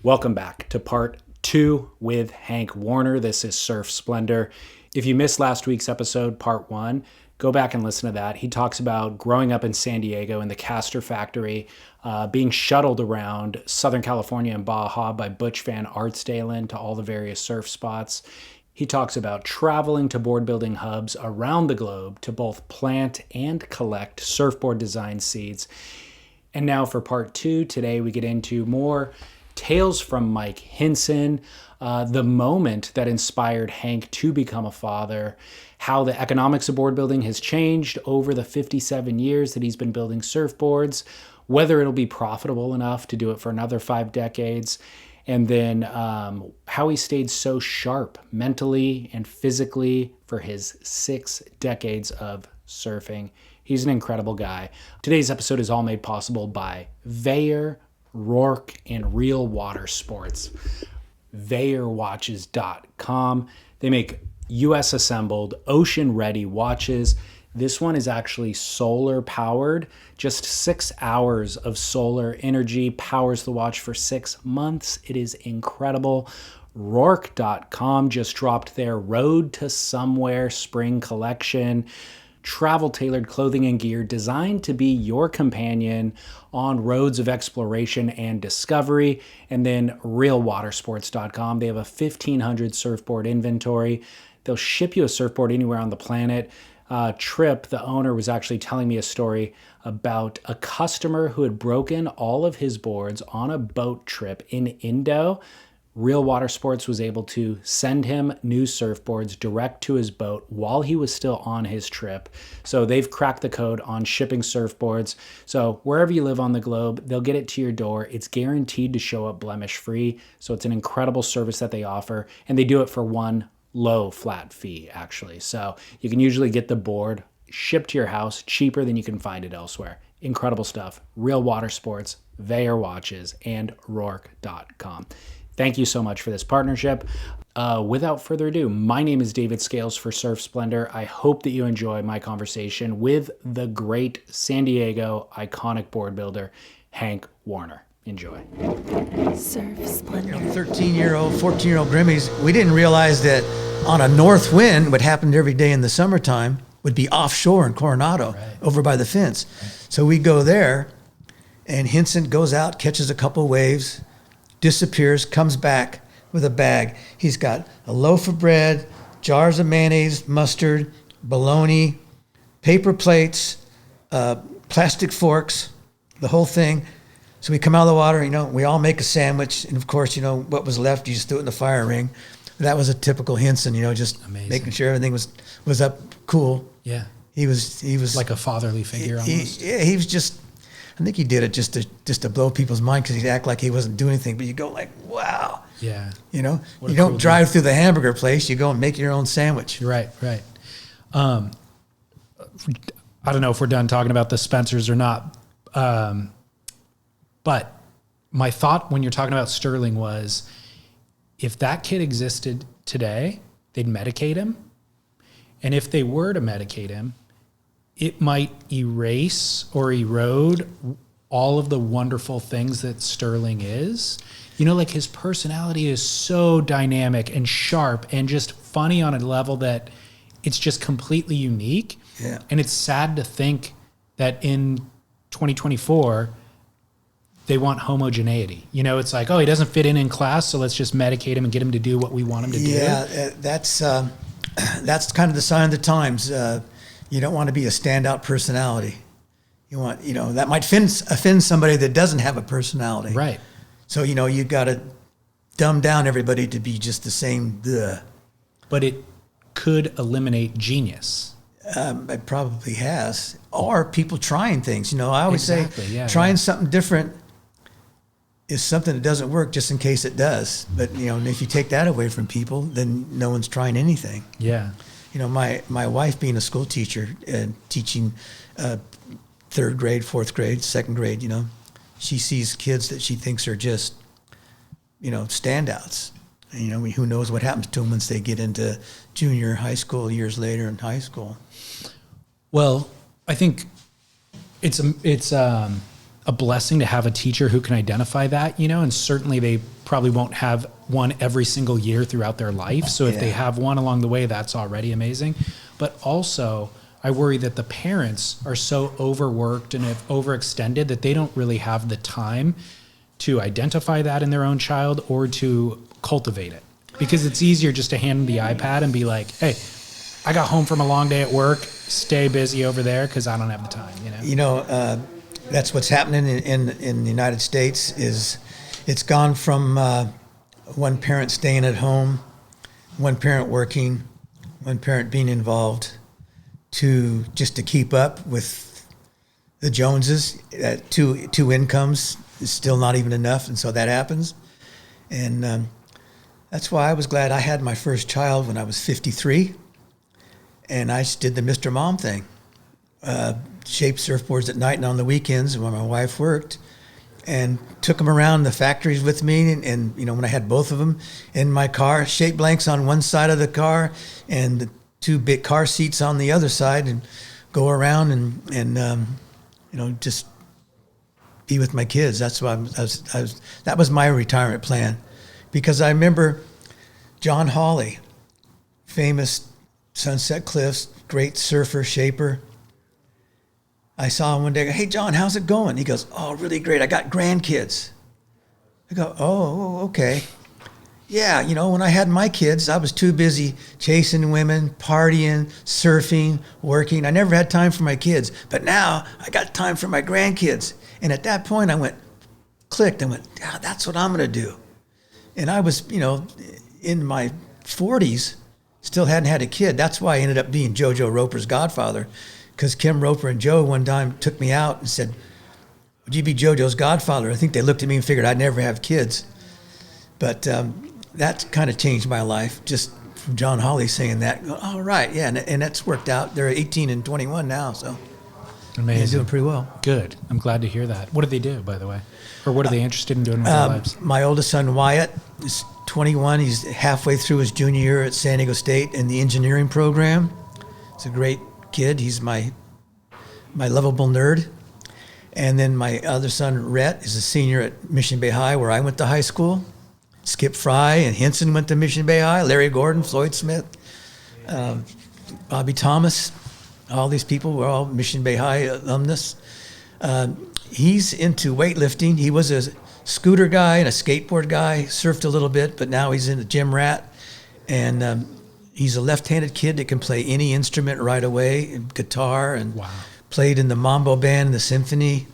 Welcome back to part 2 with Hank Warner. This is Surf Splendor. If you missed last week's episode, part 1, go back and listen to that. He talks about growing up in San Diego in the Castor factory, being shuttled around Southern California and Baja by Butch Van Artsdalen to all the various surf spots. He talks about traveling to board building hubs around the globe to both plant and collect surfboard design seeds. And now for part 2, today we get into more tales from Mike Hinson, the moment that inspired Hank to become a father, how the economics of board building has changed over the 57 years that he's been building surfboards, whether it'll be profitable enough to do it for another 5 decades, and then how he stayed so sharp mentally and physically for his 6 decades of surfing. He's an incredible guy. Today's episode is all made possible by Veyer, Rourke, and Real Water Sports. VeyerWatches.com. They make US assembled, ocean ready watches. This one is actually solar powered. Just 6 hours of solar energy powers the watch for 6 months. It is incredible. Rourke.com just dropped their Road to Somewhere spring collection. Travel-tailored clothing and gear designed to be your companion on roads of exploration and discovery. And then RealWatersports.com. They have a 1,500 surfboard inventory. They'll ship you a surfboard anywhere on the planet. Tripp, the owner, was actually telling me a story about a customer who had broken all of his boards on a boat trip in Indo. Real Water Sports was able to send him new surfboards direct to his boat while he was still on his trip. So they've cracked the code on shipping surfboards. So wherever you live on the globe, they'll get it to your door. It's guaranteed to show up blemish free. So it's an incredible service that they offer, and they do it for one low flat fee, actually. So you can usually get the board shipped to your house cheaper than you can find it elsewhere. Incredible stuff. Real Water Sports, Veyer Watches, and Rourke.com. Thank you so much for this partnership. Without further ado, my name is David Scales for Surf Splendor. I hope that you enjoy my conversation with the great San Diego iconic board builder, Hank Warner. Enjoy. Surf Splendor. 13-year-old, 14-year-old Grimmies, we didn't realize that on a north wind, what happened every day in the summertime would be offshore in Coronado, over by the fence. So we go there, and Hinson goes out, catches a couple waves, disappears, comes back with a bag. He's got a loaf of bread, jars of mayonnaise, mustard, bologna, paper plates, plastic forks, the whole thing. So we come out of the water, we all make a sandwich. And of course, what was left, you just threw it in the fire ring. That was a typical Hinson, just amazing. Making sure everything was up cool. Yeah. He was like a fatherly figure almost. He was just, I think he did it just to blow people's mind, because he'd act like he wasn't doing anything. But you go like, wow. Yeah. You don't drive through the hamburger place. You go and make your own sandwich. Right. I don't know if we're done talking about the Spencers or not. But my thought when you're talking about Sterling was, if that kid existed today, they'd medicate him. And if they were to medicate him, it might erase or erode all of the wonderful things that Sterling is. Like his personality is so dynamic and sharp and just funny on a level that it's just completely unique. Yeah. And it's sad to think that in 2024, they want homogeneity. It's like, oh, he doesn't fit in class, so let's just medicate him and get him to do what we want him to do. Yeah, that's kind of the sign of the times. You don't want to be a standout personality. You want, that might offend somebody that doesn't have a personality. Right. So, you got to dumb down everybody to be just the same. But it could eliminate genius. It probably has. Or people trying things. I always say trying something different is something that doesn't work just in case it does. But, and if you take that away from people, then no one's trying anything. Yeah. My wife being a school teacher and teaching 3rd grade, 4th grade, 2nd grade, she sees kids that she thinks are just, standouts. And, who knows what happens to them once they get into junior high school, years later in high school. Well, I think it's a blessing to have a teacher who can identify that, you know, and certainly they probably won't have one every single year throughout their life. So if they have one along the way, that's already amazing. But also, I worry that the parents are so overworked and have overextended that they don't really have the time to identify that in their own child or to cultivate it. Because it's easier just to hand them the iPad and be like, hey, I got home from a long day at work, stay busy over there because I don't have the time, you know? You know, that's what's happening in the United States is it's gone from one parent staying at home, one parent working, one parent being involved, to just to keep up with the Joneses. Two incomes is still not even enough, and so that happens. And that's why I was glad I had my first child when I was 53, and I just did the Mr. Mom thing. Shaped surfboards at night and on the weekends when my wife worked, and took them around the factories with me. And you know, when I had both of them in my car, shape blanks on one side of the car and the two big car seats on the other side, and go around and you know, just be with my kids. That's why that was my retirement plan, because I remember John Hawley, famous Sunset Cliffs, great surfer, shaper. I saw him one day. I go, hey, John, how's it going? He goes, oh, really great. I got grandkids. I go, oh, okay. Yeah, you know, when I had my kids, I was too busy chasing women, partying, surfing, working. I never had time for my kids. But now I got time for my grandkids. And at that point, I went, clicked, and went, yeah, that's what I'm going to do. And I was, you know, in my 40s, still hadn't had a kid. That's why I ended up being JoJo Roper's godfather. Because Kim Roper and Joe one time took me out and said, would you be JoJo's godfather? I think they looked at me and figured I'd never have kids. But that kind of changed my life, just from John Hawley saying that. All right, yeah, and that's worked out. They're 18 and 21 now, so amazing. They're doing pretty well. Good. I'm glad to hear that. What do they do, by the way? Or what are they interested in doing with their lives? My oldest son, Wyatt, is 21. He's halfway through his junior year at San Diego State in the engineering program. He's a great kid. He's my lovable nerd. And then my other son, Rhett, is a senior at Mission Bay High, where I went to high school. Skip Fry and Henson went to Mission Bay High. Larry Gordon, Floyd Smith, Bobby Thomas. All these people were all Mission Bay High alumnus. He's into weightlifting. He was a scooter guy and a skateboard guy, surfed a little bit, but now he's in the gym rat. And he's a left-handed kid that can play any instrument right away, guitar, and played in the Mambo Band, the symphony,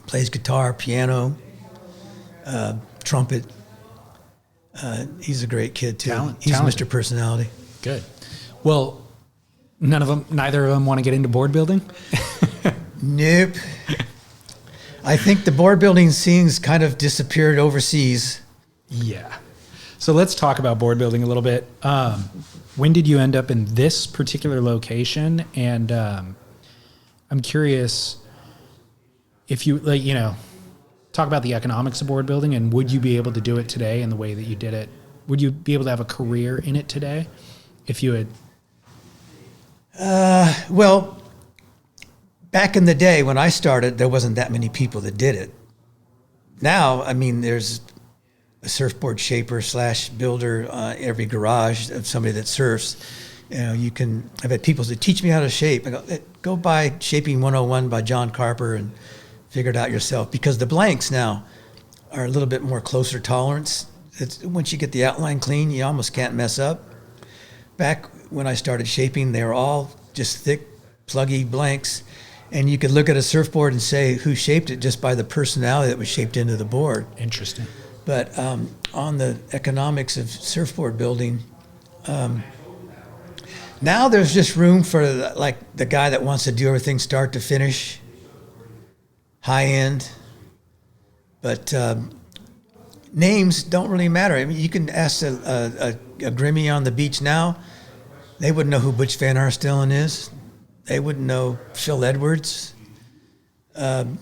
plays guitar, piano, trumpet. He's a great kid too. He's Mr. Personality. Good. Well, neither of them want to get into board building? Nope. I think the board building scene's kind of disappeared overseas. Yeah. So let's talk about board building a little bit. When did you end up in this particular location? And I'm curious if you, like, you know, talk about the economics of board building, and would you be able to do it today in the way that you did it? Would you be able to have a career in it today if you had? Well, back in the day when I started, there wasn't that many people that did it. Now, I mean, there's a surfboard shaper / builder every garage of somebody that surfs. You know, I've had people say, teach me how to shape. I go buy Shaping 101 by John Carper and figure it out yourself, because the blanks now are a little bit more closer tolerance. Once you get the outline clean, you almost can't mess up. Back when I started shaping, they were all just thick, pluggy blanks, and you could look at a surfboard and say who shaped it just by the personality that was shaped into the board. Interesting. But on the economics of surfboard building, now there's just room for the guy that wants to do everything start to finish, high end. But names don't really matter. I mean, you can ask a Grimmy on the beach now, they wouldn't know who Butch Van Arsdalen is. They wouldn't know Phil Edwards. Some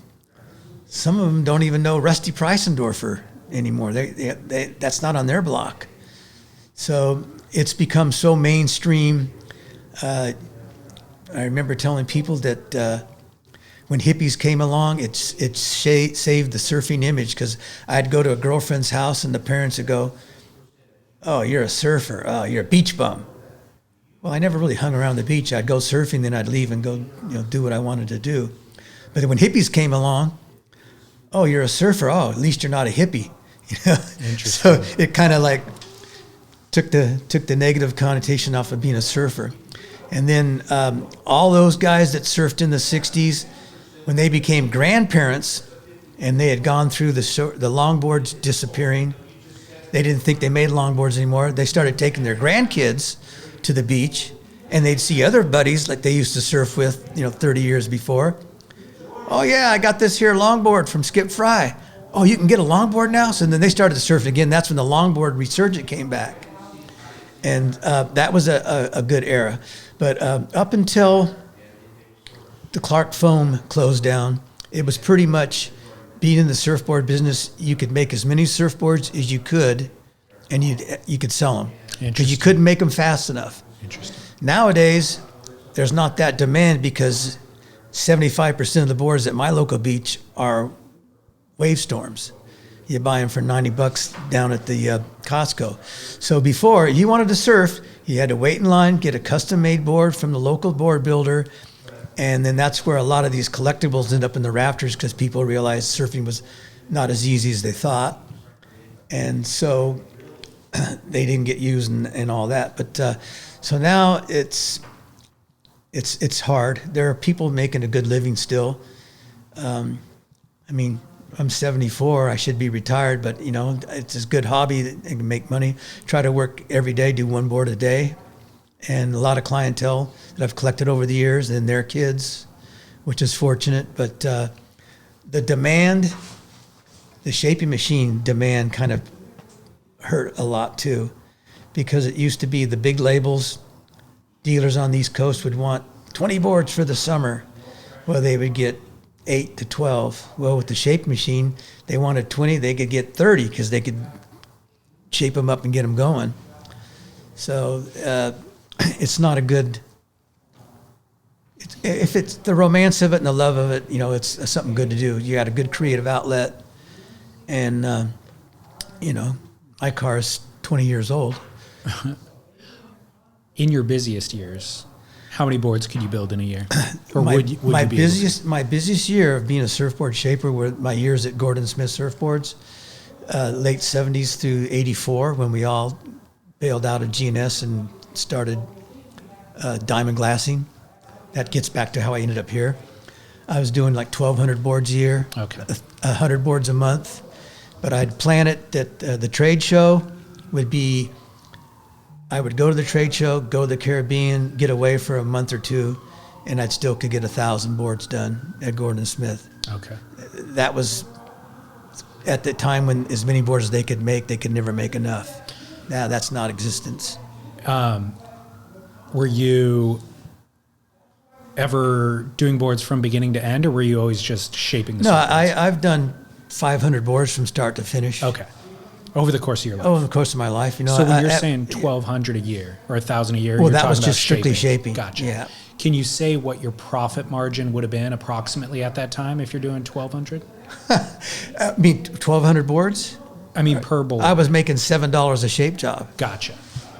of them don't even know Rusty Preisendorfer anymore. That's not on their block. So it's become so mainstream. I remember telling people that when hippies came along, it saved the surfing image, because I'd go to a girlfriend's house and the parents would go, "Oh, you're a surfer. Oh, you're a beach bum." Well, I never really hung around the beach. I'd go surfing, then I'd leave and go, do what I wanted to do. But then when hippies came along, "Oh, you're a surfer. Oh, at least you're not a hippie." So it kind of like took the negative connotation off of being a surfer. And then all those guys that surfed in the 60s, when they became grandparents and they had gone through the longboards disappearing, they didn't think they made longboards anymore. They started taking their grandkids to the beach, and they'd see other buddies like they used to surf with, 30 years before. "Oh yeah, I got this here longboard from Skip Fry." "Oh, you can get a longboard now?" So then they started to surf again. That's when the longboard resurgent came back. And that was a good era. But up until the Clark Foam closed down, it was pretty much, being in the surfboard business, you could make as many surfboards as you could, and you could sell them, because you couldn't make them fast enough. Interesting. Nowadays, there's not that demand, because 75% of the boards at my local beach are wave storms. You buy them for $90 down at the Costco. So before, you wanted to surf, you had to wait in line, get a custom-made board from the local board builder, and then that's where a lot of these collectibles end up in the rafters, because people realized surfing was not as easy as they thought. And so they didn't get used and all that. But so now it's hard. There are people making a good living still. I'm 74. I should be retired, but it's a good hobby that can make money. Try to work every day, do one board a day, and a lot of clientele that I've collected over the years, and their kids, which is fortunate. But the demand, the shaping machine demand, kind of hurt a lot too, because it used to be the big labels, dealers on the East Coast would want 20 boards for the summer. Well, they would get 8 to 12. Well, with the shape machine, they wanted 20, they could get 30, because they could shape them up and get them going. So it's not a good, if it's the romance of it and the love of it, it's something good to do. You got a good creative outlet, and my car is 20 years old. In your busiest years, how many boards could you build in a year? Or my busiest year of being a surfboard shaper were my years at Gordon Smith Surfboards, late 70s through 84, when we all bailed out of G&S and started diamond glassing. That gets back to how I ended up here. I was doing like 1,200 boards a year, Okay. 100 boards a month. But I'd plan it that the trade show would be, I would go to the trade show, go to the Caribbean, get away for a month or two, and I'd still could get 1,000 boards done at Gordon Smith. Okay. That was at the time when as many boards as they could make, they could never make enough. Now that's not existence. Were you ever doing boards from beginning to end, or were you always just shaping the No, surfboards? I've done 500 boards from start to finish. Okay. Over the course of your life. Over the course of my life, So when you're saying 1,200 a year or 1,000 a year, well, you're that talking was about just strictly shaping. Gotcha. Yeah. Can you say what your profit margin would have been approximately at that time if you're doing 1,200? 1,200 boards? Per board. I was making $7 a shape job. Gotcha.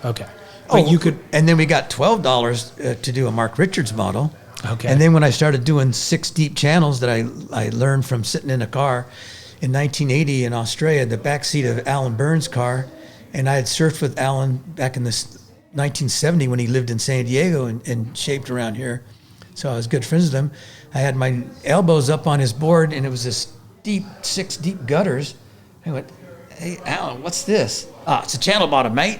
Okay. But you could. And then we got $12 to do a Mark Richards model. Okay. And then when I started doing 6 deep channels that I learned from sitting in a car in 1980 in Australia, the backseat of Alan Burns' car, and I had surfed with Alan back in this 1970 when he lived in San Diego and shaped around here. So I was good friends with him. I had my elbows up on his board, and it was this 6 deep gutters. I went, "Hey, Alan, what's this?" "It's a channel bottom, mate."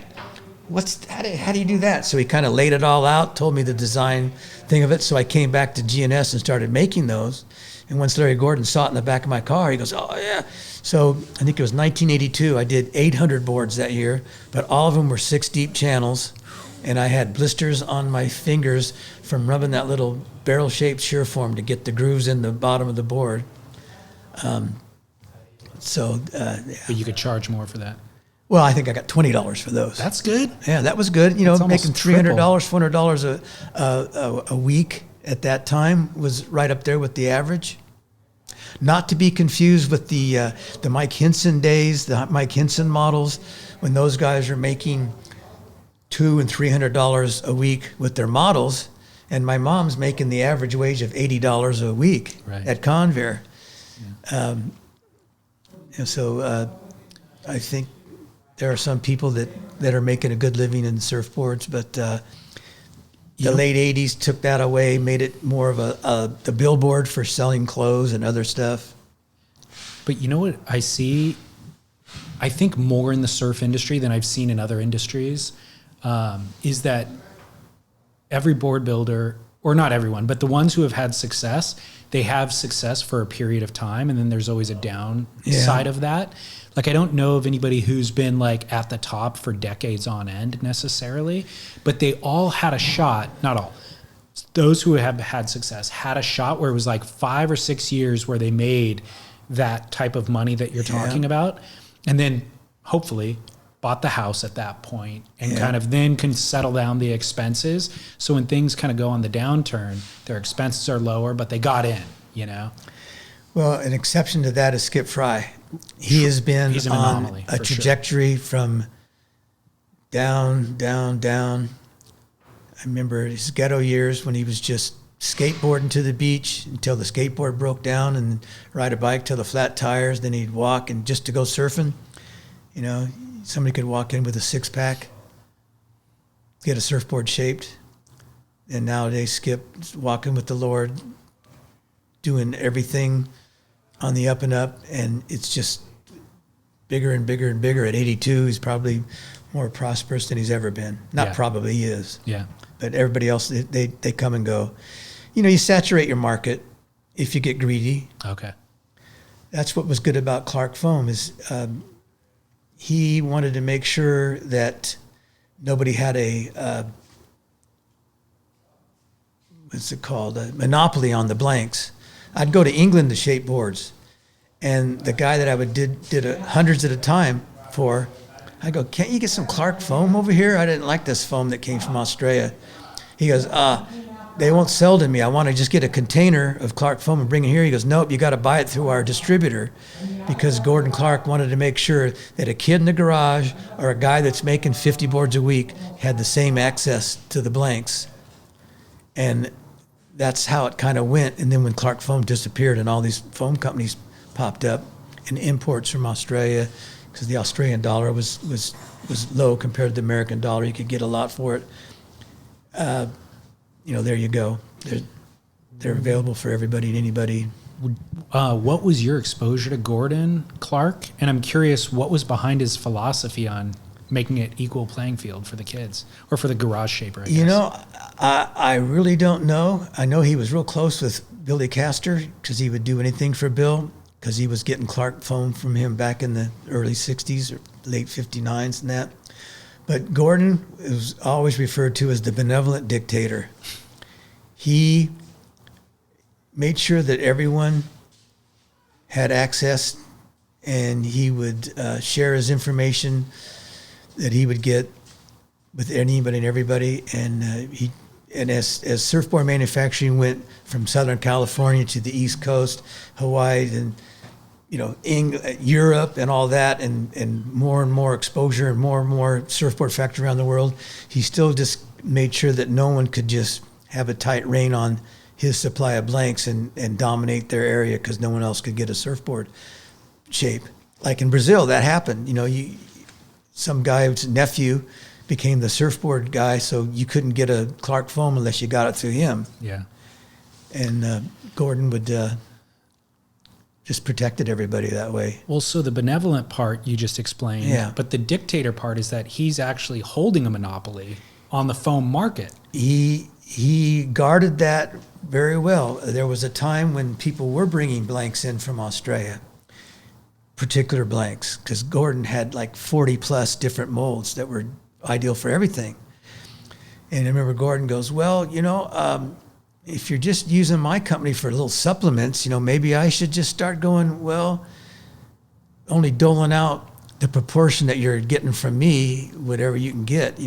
How do you do that? So he kind of laid it all out, told me the design thing of it. So I came back to G&S and started making those. And once Larry Gordon saw it in the back of my car, he goes, "Oh yeah." So I think it was 1982. I did 800 boards that year, but all of them were 6 deep channels. And I had blisters on my fingers from rubbing that little barrel-shaped shear form to get the grooves in the bottom of the board. Yeah. But you could charge more for that. Well, I think I got $20 for those. That's good. Yeah, that was good. It's Making almost $300, $400 a week at that time was right up there with the average. Not to be confused with the Mike Hinson days, the Mike Hinson models, when those guys are making $200 and $300 a week with their models, and my mom's making the average wage of $80 a week at Convair. Yeah. And so I think there are some people that are making a good living in surfboards, but the late 80s took that away, made it more of the billboard for selling clothes and other stuff. But you know what I see? I think more in the surf industry than I've seen in other industries is that every board builder, or not everyone, but the ones who have had success, they have success for a period of time, and then there's always a downside of that. Like, I don't know of anybody who's been like at the top for decades on end necessarily, but they all had a shot, not all, those who have had success had a shot where it was like 5 or 6 years where they made that type of money that you're talking about. And then hopefully bought the house at that point and kind of then can settle down the expenses. So when things kind of go on the downturn, their expenses are lower, but they got in, you know? Well, an exception to that is Skip Fry. He has been on a trajectory from down, down, down. I remember his ghetto years when he was just skateboarding to the beach until the skateboard broke down, and ride a bike till the flat tires. Then he'd walk and just to go surfing. You know, somebody could walk in with a 6-pack, get a surfboard shaped. And nowadays Skip's walking with the Lord, doing everything on the up and up, and it's just bigger and bigger and bigger. At 82, he's probably more prosperous than he's ever been. Not probably, he is. Yeah. But everybody else, they come and go. You know, you saturate your market if you get greedy. Okay. That's what was good about Clark Foam is he wanted to make sure that nobody had a what's it called? A monopoly on the blanks. I'd go to England to shape boards, and the guy that I would did hundreds at a time for, I go, can't you get some Clark foam over here? I didn't like this foam that came from Australia. He goes, they won't sell to me. I want to just get a container of Clark foam and bring it here. He goes, nope, you got to buy it through our distributor, because Gordon Clark wanted to make sure that a kid in the garage or a guy that's making 50 boards a week had the same access to the blanks. And that's how it kind of went. And then when Clark Foam disappeared and all these foam companies popped up and imports from Australia, because the Australian dollar was low compared to the American dollar, you could get a lot for it. You know, there you go. They're available for everybody and anybody. What was your exposure to Gordon Clark? And I'm curious, what was behind his philosophy on making it equal playing field for the kids, or for the garage shaper, I guess? You know, I really don't know. I know he was real close with Billy Castor, because he would do anything for Bill, because he was getting Clark foam from him back in the early 60s or late 59s and that. But Gordon was always referred to as the benevolent dictator. He made sure that everyone had access, and he would share his information that he would get with anybody and everybody. And as surfboard manufacturing went from Southern California to the East Coast, Hawaii, and Europe and all that, and more exposure and more surfboard factory around the world, he still just made sure that no one could just have a tight rein on his supply of blanks and dominate their area, because no one else could get a surfboard shape. Like in Brazil, that happened. Some guy's nephew became the surfboard guy, so you couldn't get a Clark foam unless you got it through him. Yeah. And Gordon would just protected everybody that way. Well, so the benevolent part you just explained, but the dictator part is that he's actually holding a monopoly on the foam market. He guarded that very well. There was a time when people were bringing blanks in from Australia, particular blanks, because Gordon had like 40 plus different molds that were ideal for everything. And I remember Gordon goes, well, if you're just using my company for little supplements, maybe I should just start going, well, only doling out the proportion that you're getting from me, whatever you can get,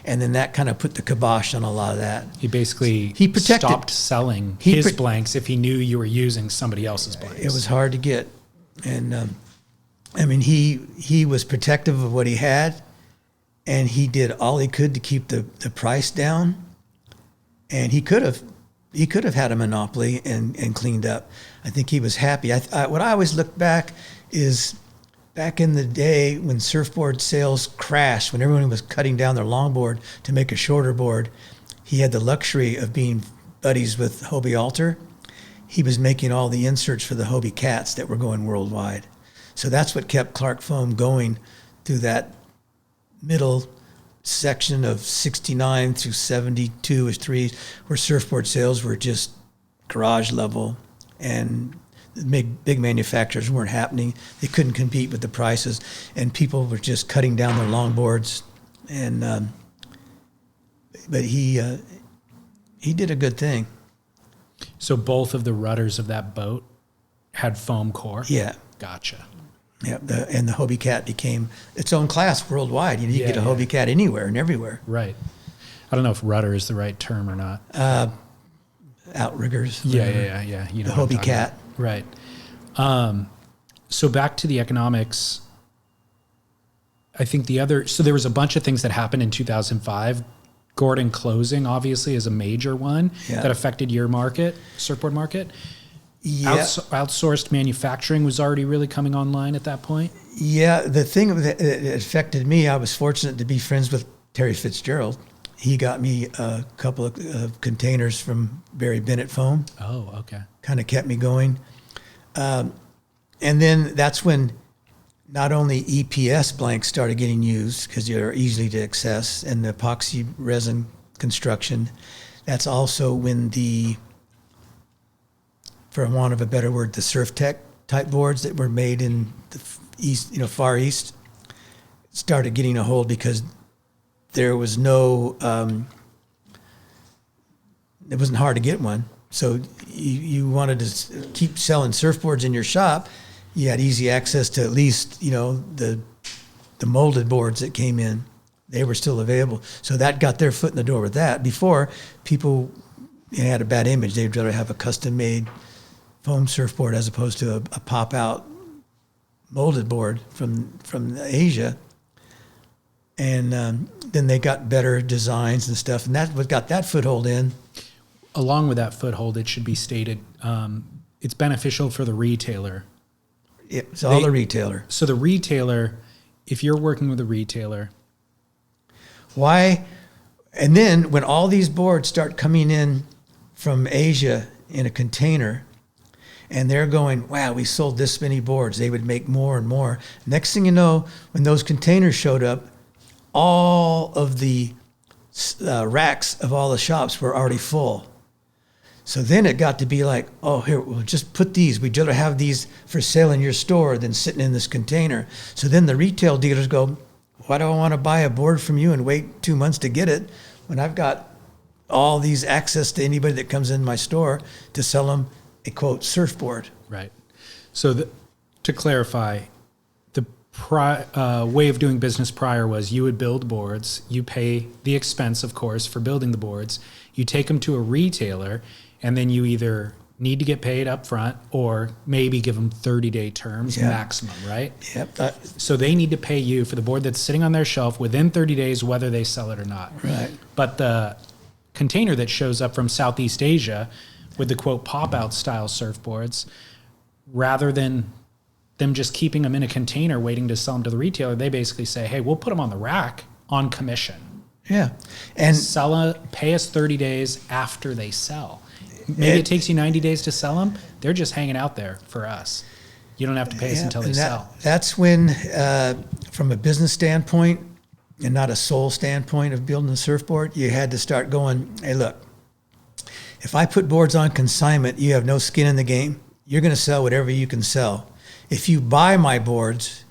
And then that kind of put the kibosh on a lot of that. He basically He protected- stopped selling he his pro- blanks if he knew you were using somebody else's blanks. It was hard to get. And I mean, he was protective of what he had, and he did all he could to keep the price down. And he could have had a monopoly and cleaned up. I think he was happy. What I always look back is back in the day when surfboard sales crashed, when everyone was cutting down their longboard to make a shorter board, he had the luxury of being buddies with Hobie Alter. He was making all the inserts for the Hobie Cats that were going worldwide. So that's what kept Clark Foam going through that middle section of 69 through 72 is threes, where surfboard sales were just garage level, and the big manufacturers weren't happening. They couldn't compete with the prices, and people were just cutting down their longboards. And but he did a good thing. So both of the rudders of that boat had foam core? Yeah. Gotcha. Yeah, and the Hobie Cat became its own class worldwide. You get a Hobie Cat anywhere and everywhere. Right. I don't know if rudder is the right term or not. Outriggers. Yeah. You know The what I'm Hobie talking Cat. about. Right. So back to the economics. I think so there was a bunch of things that happened in 2005. Gordon closing, obviously, is a major one that affected your market, surfboard market. Yeah. Outsourced manufacturing was already really coming online at that point. Yeah, the thing that affected me, I was fortunate to be friends with Terry Fitzgerald. He got me a couple of containers from Barry Bennett Foam. Oh, okay. Kind of kept me going. And then that's when not only EPS blanks started getting used because they're easily to access, and the epoxy resin construction. That's also when for want of a better word, the Surf Tech type boards that were made in the east, Far East, started getting a hold because there was no, it wasn't hard to get one. So you wanted to keep selling surfboards in your shop, you had easy access to at least, the molded boards that came in. They were still available. So that got their foot in the door with that. Before, people had a bad image. They'd rather have a custom-made foam surfboard as opposed to a pop-out molded board from Asia. And then they got better designs and stuff. And that's what got that foothold in. Along with that foothold, it should be stated, it's beneficial for the retailer. It's all the retailer. So the retailer, if you're working with a retailer. Why? And then when all these boards start coming in from Asia in a container, and they're going, wow, we sold this many boards. They would make more and more. Next thing you know, when those containers showed up, all of the racks of all the shops were already full. So then it got to be like, oh, here, we'll just put these. We'd rather have these for sale in your store than sitting in this container. So then the retail dealers go, why do I want to buy a board from you and wait 2 months to get it when I've got all these access to anybody that comes in my store to sell them a, quote, surfboard? Right. So to clarify, the way of doing business prior was you would build boards, you pay the expense, of course, for building the boards, you take them to a retailer, and then you either need to get paid up front or maybe give them 30-day terms maximum, right? Yep. So they need to pay you for the board that's sitting on their shelf within 30 days, whether they sell it or not. Right. But the container that shows up from Southeast Asia with the, quote, pop-out style surfboards, rather than them just keeping them in a container waiting to sell them to the retailer, they basically say, hey, we'll put them on the rack on commission. Yeah. And Pay us 30 days after they sell. Maybe it takes you 90 days to sell them. They're just hanging out there for us. You don't have to pay us until they sell. That's when, from a business standpoint and not a soul standpoint of building a surfboard, you had to start going, hey, look, if I put boards on consignment, you have no skin in the game. You're going to sell whatever you can sell. If you buy my boards,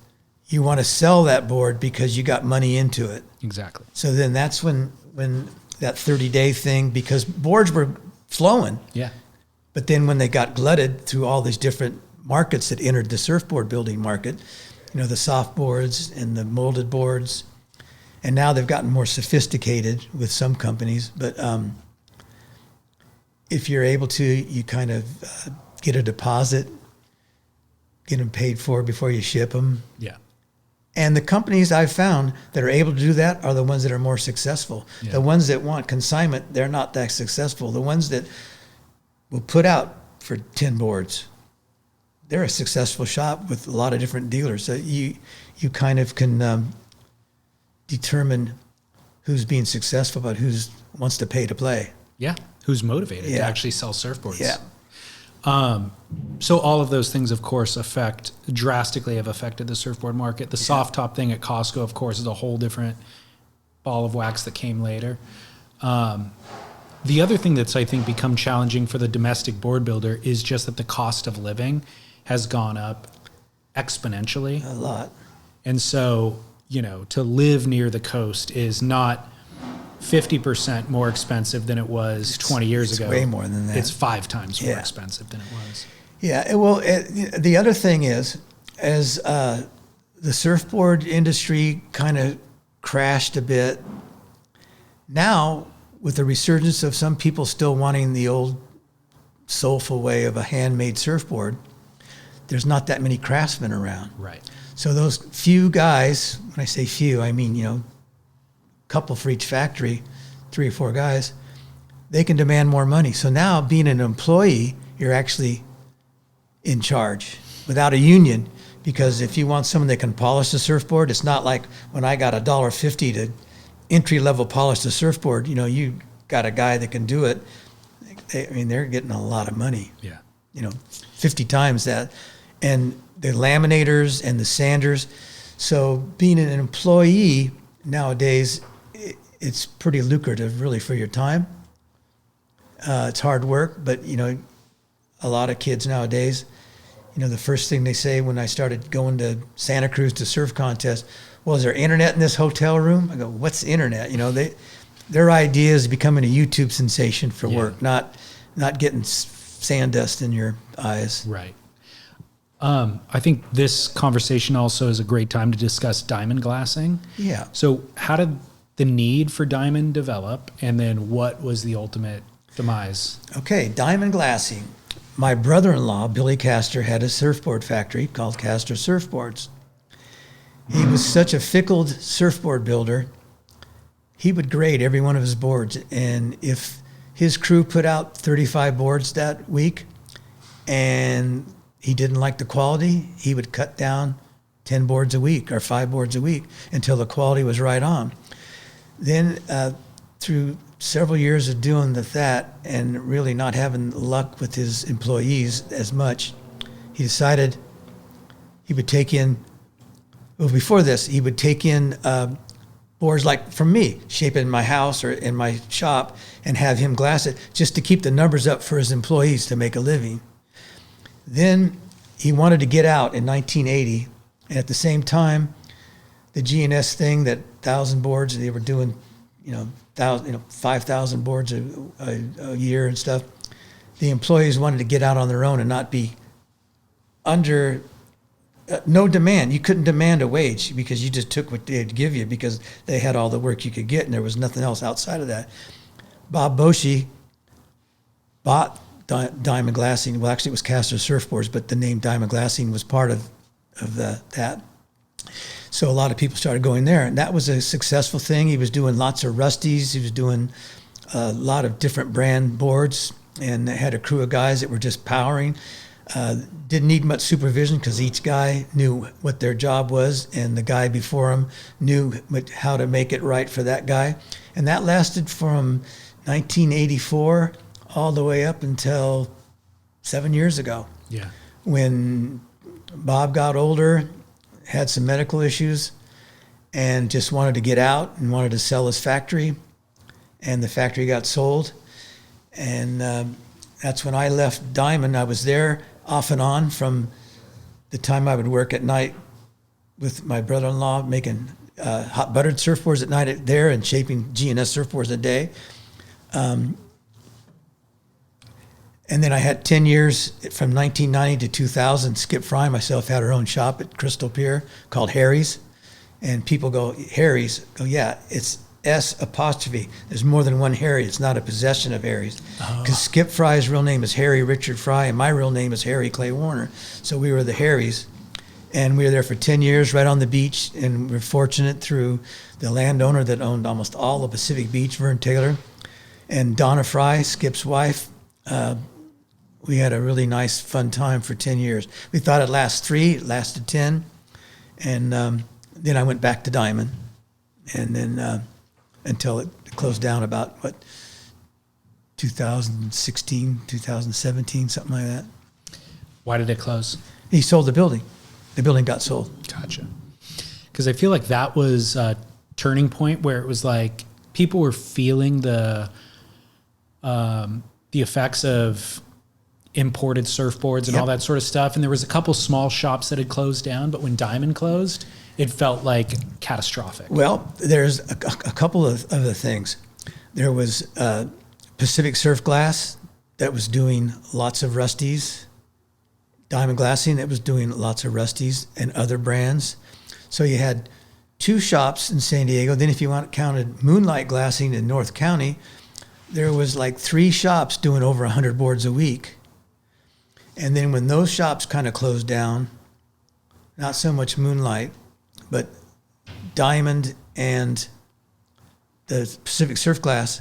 you want to sell that board because you got money into it. Exactly. So then that's when that 30-day thing, because boards were flowing. Yeah. But then when they got glutted through all these different markets that entered the surfboard building market, the soft boards and the molded boards, And now they've gotten more sophisticated with some companies. But if you're able to, you kind of get a deposit, get them paid for before you ship them. Yeah. And the companies I've found that are able to do that are the ones that are more successful. Yeah. The ones that want consignment, they're not that successful. The ones that will put out for 10 boards, they're a successful shop with a lot of different dealers. So you kind of can determine who's being successful, but who's wants to pay to play. Yeah. Who's motivated to Yeah. actually sell surfboards. Yeah. So all of those things, of course, drastically have affected the surfboard market. The soft top thing at Costco, of course, is a whole different ball of wax that came later. The other thing that's, I think, become challenging for the domestic board builder is just that the cost of living has gone up exponentially. A lot. And so, to live near the coast is not 50% more expensive than it was 20 years it's ago. way more than that. It's 5 times more Yeah. expensive than it was. Yeah, well, the other thing is, as the surfboard industry kind of crashed a bit, now with the resurgence of some people still wanting the old soulful way of a handmade surfboard, there's not that many craftsmen around. Right. So those few guys, when I say few, I mean, couple for each factory, 3 or 4 guys, they can demand more money. So now being an employee, you're actually in charge without a union, because if you want someone that can polish the surfboard, it's not like when I got $1.50 to entry level polish the surfboard, you got a guy that can do it. They're getting a lot of money. Yeah. 50 times that. And the laminators and the sanders. So being an employee nowadays, it's pretty lucrative, really, for your time. It's hard work, but a lot of kids nowadays, the first thing they say when I started going to Santa Cruz to surf contests, well, is there internet in this hotel room? I go, what's internet? Their idea is becoming a YouTube sensation for work, not getting sand dust in your eyes. Right. I think this conversation also is a great time to discuss diamond glassing. Yeah. So how did the need for diamond develop, and then what was the ultimate demise? Okay, diamond glassing. My brother-in-law, Billy Castor, had a surfboard factory called Castor Surfboards. He was such a fickle surfboard builder, he would grade every one of his boards. And if his crew put out 35 boards that week and he didn't like the quality, he would cut down 10 boards a week or 5 boards a week until the quality was right on. Then through several years of doing that and really not having luck with his employees as much, he decided he would take in, well, before this, he would take in boards like from me, shape it in my house or in my shop, and have him glass it just to keep the numbers up for his employees to make a living. Then he wanted to get out in 1980, and at the same time, the GNS thing, that 1,000 boards, they were doing, 5,000 boards a year and stuff. The employees wanted to get out on their own and not be under no demand. You couldn't demand a wage because you just took what they'd give you because they had all the work you could get and there was nothing else outside of that. Bob Boschee bought Diamond Glassing. Well, actually, it was Castor Surfboards, but the name Diamond Glassing was part of that. So a lot of people started going there, and that was a successful thing. He was doing lots of Rusties. He was doing a lot of different brand boards, and they had a crew of guys that were just powering. Didn't need much supervision because each guy knew what their job was, and the guy before him knew how to make it right for that guy. And that lasted from 1984 all the way up until 7 years ago. Yeah. When Bob got older, had some medical issues, and just wanted to get out and wanted to sell his factory, and the factory got sold. And that's when I left Diamond. I was there off and on from the time I would work at night with my brother-in-law making hot buttered surfboards at night there and shaping GNS surfboards a day. And then I had 10 years from 1990 to 2000. Skip Fry and myself had our own shop at Crystal Pier called Harry's. And people go, Harry's. Go, yeah, it's S apostrophe. There's more than one Harry. It's not a possession of Harry's. Because Skip Fry's real name is Harry Richard Fry, and my real name is Harry Clay Warner. So we were the Harrys. And we were there for 10 years right on the beach, and we're fortunate through the landowner that owned almost all of Pacific Beach, Vern Taylor, and Donna Fry, Skip's wife. We had a really nice, fun time for 10 years. We thought it'd last 3, it lasted 10. And then I went back to Diamond, and then until it closed down about, 2016, 2017, something like that. Why did it close? He sold the building. The building got sold. Gotcha. Because I feel like that was a turning point where it was like people were feeling the effects of imported surfboards and all that sort of stuff. And there was a couple small shops that had closed down, but when Diamond closed, it felt like catastrophic. Well, there's a couple of other things. There was Pacific Surf Glass that was doing lots of Rusties. Diamond Glassing that was doing lots of Rusties and other brands. So you had 2 shops in San Diego. Then if you counted Moonlight Glassing in North County, there was like 3 shops doing over 100 boards a week. And then when those shops kind of closed down, not so much Moonlight, but Diamond and the Pacific Surf Glass,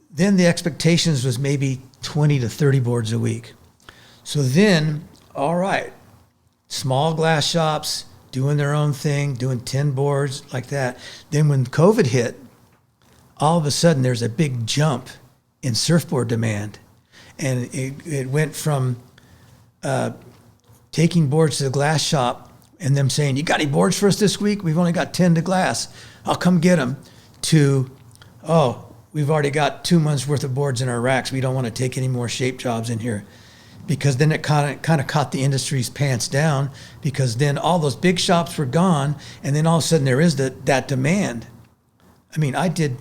then the expectations was maybe 20 to 30 boards a week. So then, all right, small glass shops doing their own thing, doing 10 boards like that. Then when COVID hit, all of a sudden there's a big jump in surfboard demand. And it went from taking boards to the glass shop and them saying, you got any boards for us this week? We've only got 10 to glass. I'll come get them. To, we've already got 2 months worth of boards in our racks. We don't want to take any more shape jobs in here. Because then it kind of caught the industry's pants down, because then all those big shops were gone, and then all of a sudden there is that demand. I mean, I did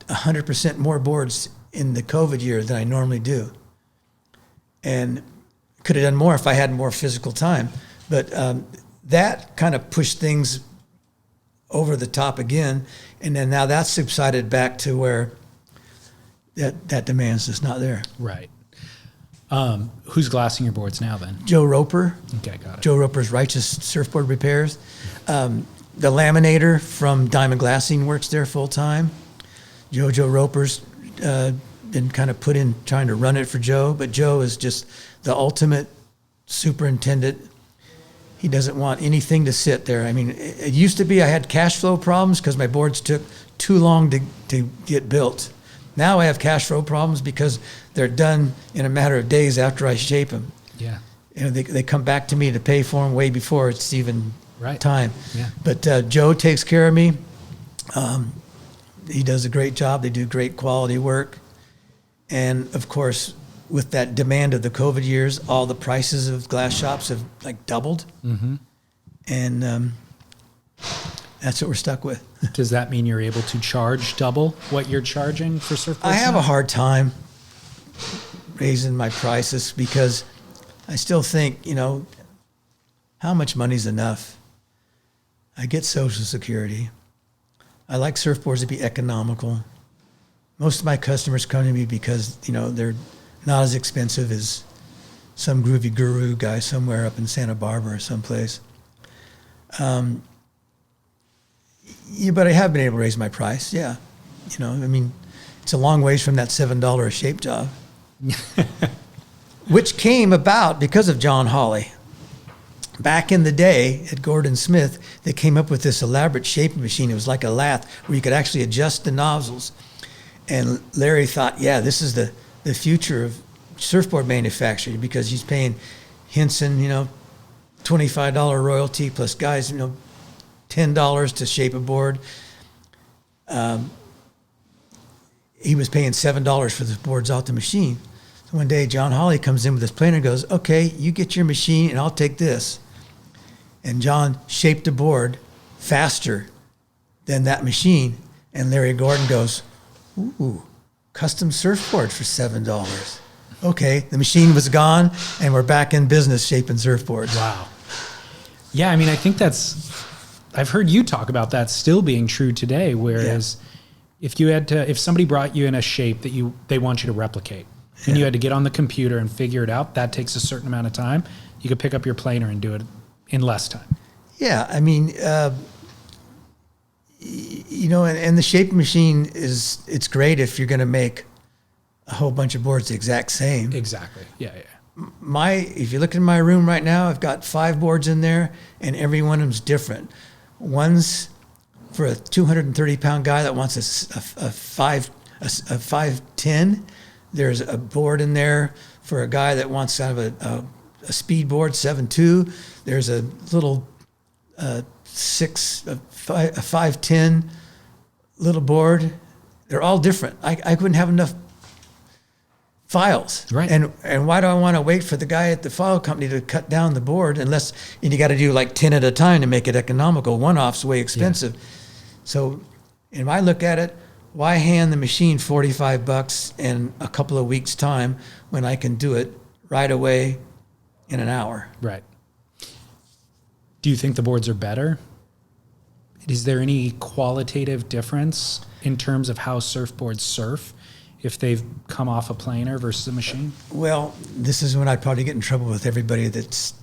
100% more boards in the COVID year than I normally do. And could have done more if I had more physical time. But that kind of pushed things over the top again, and then now that's subsided back to where that demand's just not there. Right. Who's glassing your boards now then? Joe Roper. Okay, got it. Joe Roper's Righteous Surfboard Repairs. The laminator from Diamond Glassing works there full time. Joe Roper's been kind of put in trying to run it for Joe, but Joe is just the ultimate superintendent. He doesn't want anything to sit there. I mean, it used to be I had cash flow problems because my boards took too long to get built. Now I have cash flow problems because they're done in a matter of days after I shape them. Yeah. You know, they come back to me to pay for them way before it's even time. Yeah. But Joe takes care of me. He does a great job. They do great quality work. And of course, with that demand of the COVID years, all the prices of glass shops have like doubled. Mm-hmm. And that's what we're stuck with. Does that mean you're able to charge double what you're charging for surfboards? I have a hard time raising my prices because I still think, how much money's enough? I get Social Security. I like surfboards to be economical. Most of my customers come to me because, they're not as expensive as some groovy guru guy somewhere up in Santa Barbara or someplace. Yeah, but I have been able to raise my price. Yeah. It's a long ways from that $7 a shape job, which came about because of John Hawley. Back in the day at Gordon Smith, they came up with this elaborate shaping machine. It was like a lathe where you could actually adjust the nozzles. And Larry thought, yeah, this is the future of surfboard manufacturing, because he's paying Henson, $25 royalty plus guys, $10 to shape a board. He was paying $7 for the boards off the machine. So one day, John Hawley comes in with his planer and goes, okay, you get your machine and I'll take this. And John shaped a board faster than that machine. And Larry Gordon goes, ooh, custom surfboard for $7. Okay, the machine was gone and we're back in business shaping surfboards. Wow. Yeah, I think that's I've heard you talk about that still being true today. Whereas if somebody brought you in a shape that they want you to replicate, and you had to get on the computer and figure it out, that takes a certain amount of time. You could pick up your planer and do it in less time. Yeah, I mean, and the shape machine it's great if you're going to make a whole bunch of boards the exact same. Exactly. Yeah. If you look in my room right now, I've got 5 boards in there, and every one of them's different. One's for a 230-pound guy that wants a 510. There's a board in there for a guy that wants kind of a speed board, 7.2. There's a little 510 little board. They're all different. I couldn't have enough files. Right. And why do I want to wait for the guy at the file company to cut down the board and you got to do like 10 at a time to make it economical. One-off's way expensive. Yeah. So, if I look at it, why hand the machine $45 in a couple of weeks' time when I can do it right away in an hour? Right. Do you think the boards are better? Is there any qualitative difference in terms of how surfboards surf if they've come off a planer versus a machine? Well, this is when I'd probably get in trouble with everybody that's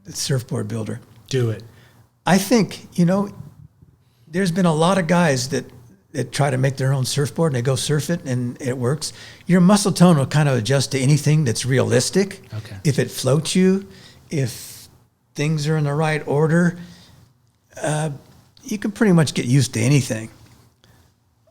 surfboard builder. Do it. I think, there's been a lot of guys that try to make their own surfboard and they go surf it and it works. Your muscle tone will kind of adjust to anything that's realistic. Okay. If it floats you, if things are in the right order, you can pretty much get used to anything.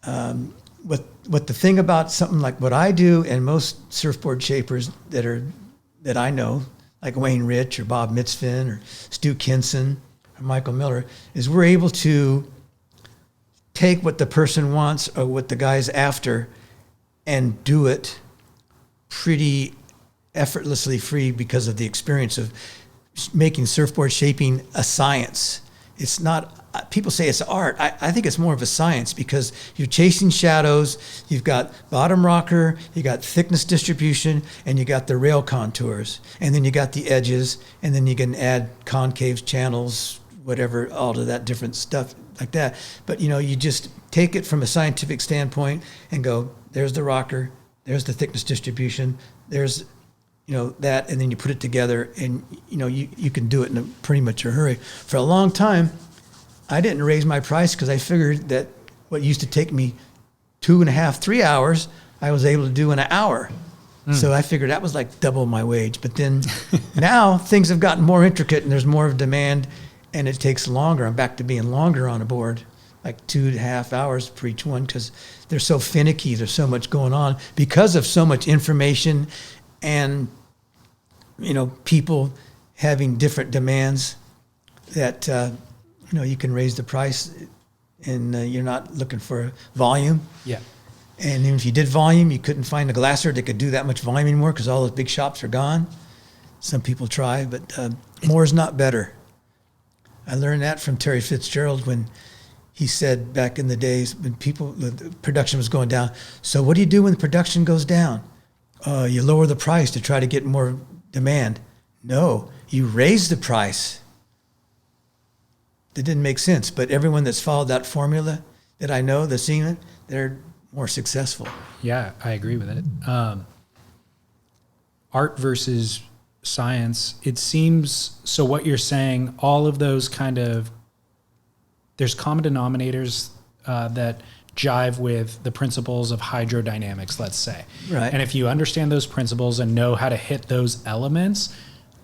What the thing about something like what I do and most surfboard shapers that I know, like Wayne Rich or Bob Mitzvin or Stu Kinson or Michael Miller, is we're able to take what the person wants or what the guy's after and do it pretty effortlessly free because of the experience of making surfboard shaping a science. It's not, people say it's art. I think it's more of a science because you're chasing shadows, you've got bottom rocker, you got thickness distribution, and you got the rail contours. And then you got the edges, and then you can add concaves, channels, whatever, all of that different stuff like that. But you just take it from a scientific standpoint and go, there's the rocker, there's the thickness distribution, there's that, and then you put it together and you can do it in a pretty much a hurry. For a long time, I didn't raise my price because I figured that what used to take me 2.5, 3 hours, I was able to do in an hour. So I figured that was like double my wage. But then now things have gotten more intricate and there's more of demand and it takes longer. I'm back to being longer on a board, like 2.5 hours for each one because they're so finicky. There's so much going on because of so much information and people having different demands that you can raise the price and you're not looking for volume. Yeah. And even if you did volume, you couldn't find a glasser that could do that much volume anymore because all those big shops are gone. Some people try, but more is not better. I learned that from Terry Fitzgerald when he said back in the days when the production was going down, so what do you do when the production goes down? You lower the price to try to get more demand. No, you raise the price. That didn't make sense, but everyone that's followed that formula that I know that's seen it, they're more successful. Yeah, I agree with it. Art versus science, it seems, so what you're saying, all of those there's common denominators that jive with the principles of hydrodynamics, let's say. Right. And if you understand those principles and know how to hit those elements,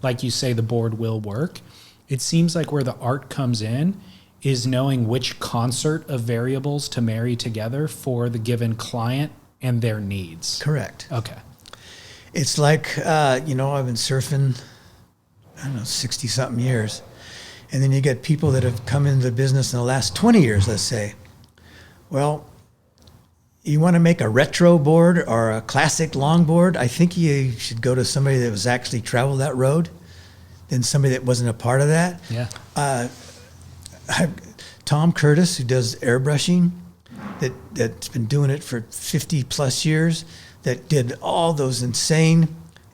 like you say, the board will work. It seems like where the art comes in is knowing which concert of variables to marry together for the given client and their needs. Correct. Okay. It's like, I've been surfing, 60-something years. And then you get people that have come into the business in the last 20 years, let's say. Well, you want to make a retro board or a classic longboard, I think you should go to somebody that was actually traveled that road than somebody that wasn't a part of that. Yeah. Tom Curtis, who does airbrushing, that's been doing it for 50 plus years, that did all those insane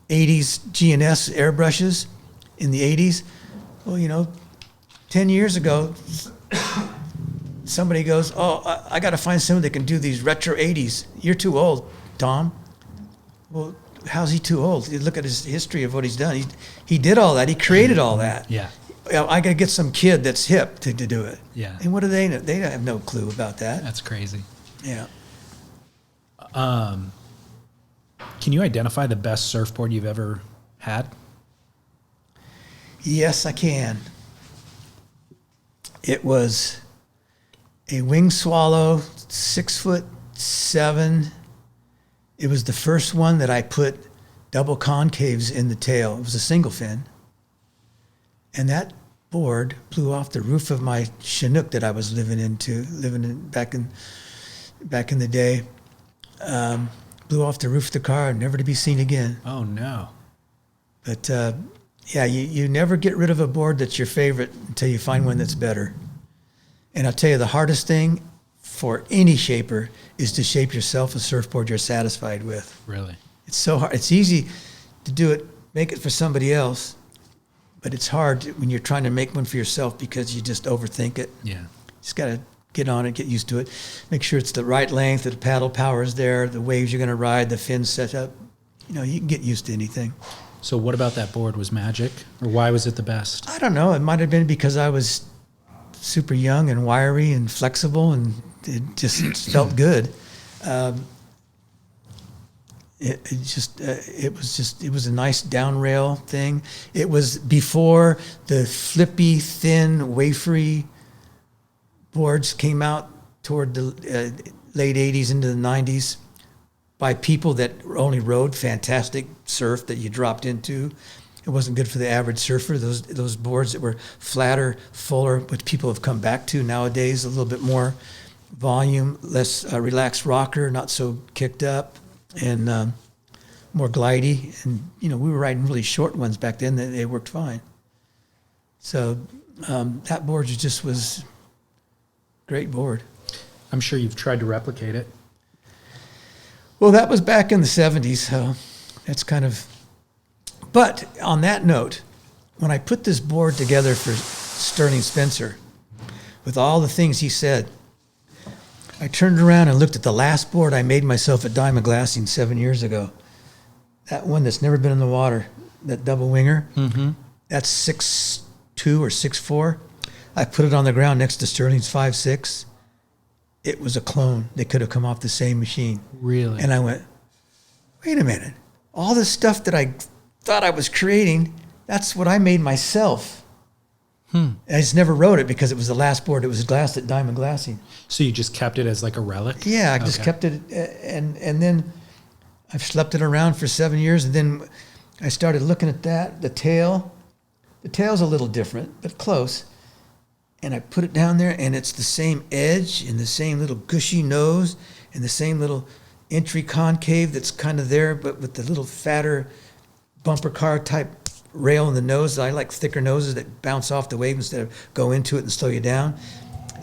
80s GNS airbrushes in the 80s. Well, 10 years ago, somebody goes, oh, I got to find someone that can do these retro 80s. You're too old, Tom. Well, how's he too old? You look at his history of what he's done. He did all that. He created all that. Yeah. I got to get some kid that's hip to do it. Yeah. And what do they know? They have no clue about that. That's crazy. Yeah. Can you identify the best surfboard you've ever had? Yes, I can. It was a wing swallow, 6'7". It was the first one that I put double concaves in the tail. It was a single fin. And that board blew off the roof of my Chinook that I was living in back in the day. Blew off the roof of the car, never to be seen again. Oh, no. But yeah, you never get rid of a board that's your favorite until you find one that's better. And I'll tell you, the hardest thing for any shaper is to shape yourself a surfboard you're satisfied with. Really? It's so hard. It's easy to do it, make it for somebody else, but it's hard when you're trying to make one for yourself because you just overthink it. Yeah. Just got to get on it, get used to it. Make sure it's the right length, that the paddle power is there, the waves you're going to ride, the fins set up. You know, you can get used to anything. So what about that board was magic? Or why was it the best? I don't know. It might have been because I was super young and wiry and flexible, and it just felt good. It was a nice down rail thing. It was before the flippy, thin, wafery boards came out toward the late 80s into the 90s by people that only rode fantastic surf that you dropped into. It wasn't good for the average surfer. Those boards that were flatter, fuller, which people have come back to nowadays, a little bit more volume, less relaxed rocker, not so kicked up, and more glidey. And, you know, we were riding really short ones back then. They worked fine. So that board just was a great board. I'm sure you've tried to replicate it. Well, that was back in the 70s, so that's kind of... But on that note, when I put this board together for Sterling Spencer, with all the things he said, I turned around and looked at the last board I made myself at Diamond Glassing 7 years ago. That one that's never been in the water, that double winger, that's 6'2" or 6'4". I put it on the ground next to Sterling's 5'6". It was a clone. They could have come off the same machine. Really? And I went, wait a minute. All this stuff that I thought I was creating, that's what I made myself. I just never wrote it because it was the last board. It was glassed at Diamond Glassing. So you just kept it as like a relic? Yeah, I just kept it. And then I've slept it around for 7 years. And then I started looking at that, the tail's a little different, but close. And I put it down there, and it's the same edge and the same little gushy nose and the same little entry concave that's kind of there, but with the little fatter bumper car type rail in the nose. I like thicker noses that bounce off the wave instead of go into it and slow you down.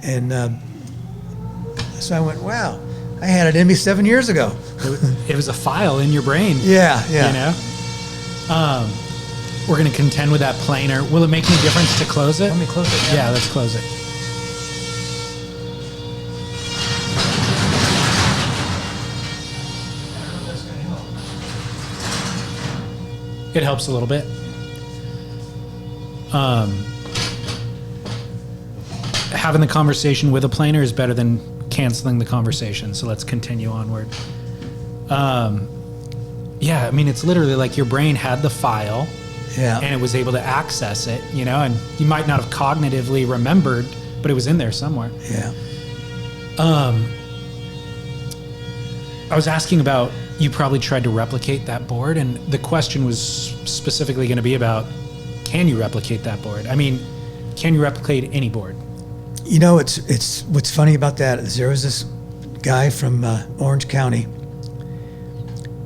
And so I went, wow, I had it in me 7 years ago. It was a file in your brain. Yeah. You know? We're going to contend with that planer. Will it make any difference to close it? Let me close it. Yeah, let's close it. It helps a little bit. Having the conversation with a planer is better than canceling the conversation. So let's continue onward. Yeah, I mean, it's literally like your brain had the file. Yeah. And it was able to access it, you know, and you might not have cognitively remembered, but it was in there somewhere. Yeah. I was asking about, you probably tried to replicate that board, and the question was specifically going to be about, can you replicate that board? I mean, can you replicate any board? You know, it's what's funny about that is there was this guy from Orange County.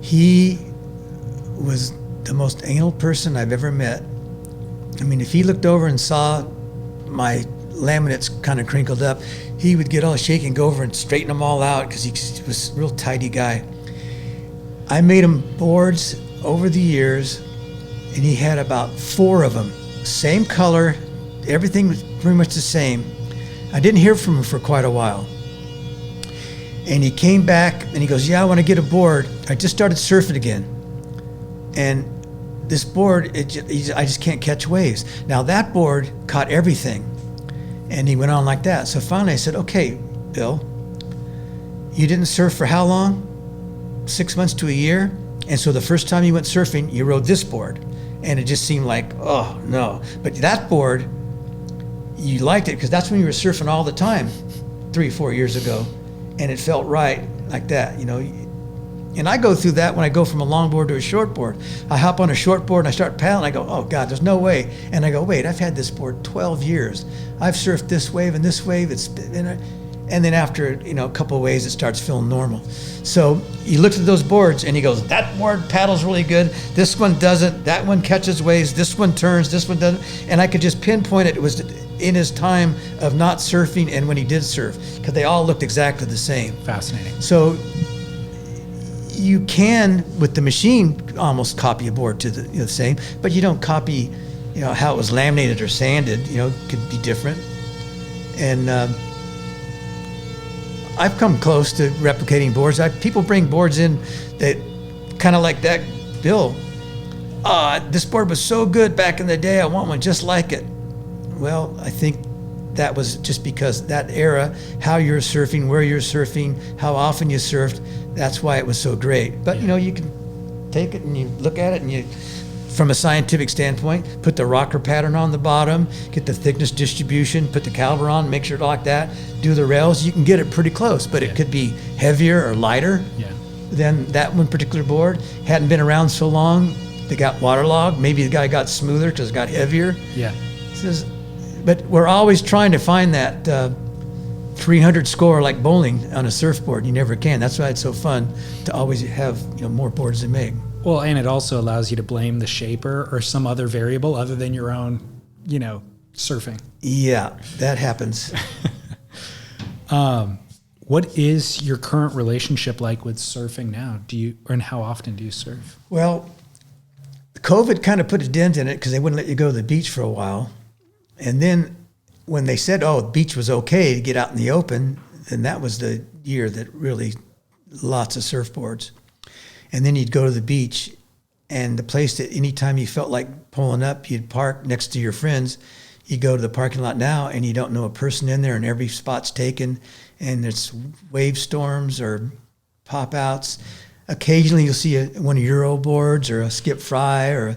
He was the most anal person I've ever met. I mean, if he looked over and saw my laminates kind of crinkled up, he would get all shaky and go over and straighten them all out because he was a real tidy guy. I made him boards over the years, and he had about 4 of them, same color, everything was pretty much the same. I didn't hear from him for quite a while. And he came back and he goes, yeah, I want to get a board. I just started surfing again. And this board, I just can't catch waves. Now that board caught everything. And he went on like that. So finally I said, okay, Bill, you didn't surf for how long? 6 months to a year? And so the first time you went surfing, you rode this board. And it just seemed like, oh no. But that board, you liked it because that's when you were surfing all the time 3 or 4 years ago. And it felt right like that, you know. And I go through that when I go from a longboard to a shortboard. I hop on a shortboard and I start paddling. I go, oh God, there's no way. And I go, wait, I've had this board 12 years. I've surfed this wave and this wave. And then after, you know, a couple of waves, it starts feeling normal. So he looks at those boards and he goes, that board paddles really good. This one doesn't. That one catches waves. This one turns. This one doesn't. And I could just pinpoint it. It was in his time of not surfing and when he did surf, because they all looked exactly the same. Fascinating. So you can, with the machine, almost copy a board to the same, but you don't copy, you know, how it was laminated or sanded. You know, it could be different. And I've come close to replicating boards. People bring boards in that kind of like that. Bill, this board was so good back in the day. I want one just like it. Well, I think that was just because that era, how you're surfing, where you're surfing, how often you surfed, that's why it was so great. But, you know, you can take it and you look at it and you, from a scientific standpoint, put the rocker pattern on the bottom, get the thickness distribution, put the caliber on, make sure to like that, do the rails, you can get it pretty close, but it could be heavier or lighter than that one particular board. Hadn't been around so long, they got waterlogged. Maybe the guy got smoother because it got heavier. Yeah. But we're always trying to find that 300 score like bowling on a surfboard. You never can. That's why it's so fun to always have, you know, more boards to make. Well, and it also allows you to blame the shaper or some other variable other than your own, you know, surfing. Yeah, that happens. What is your current relationship like with surfing now? And how often do you surf? Well, COVID kind of put a dent in it because they wouldn't let you go to the beach for a while. And then when they said, oh, the beach was okay to get out in the open, then that was the year that really lots of surfboards. And then you'd go to the beach, and the place that anytime you felt like pulling up, you'd park next to your friends. You go to the parking lot now, and you don't know a person in there, and every spot's taken, and there's wave storms or pop-outs. Occasionally you'll see one of Euro boards or a Skip Fry or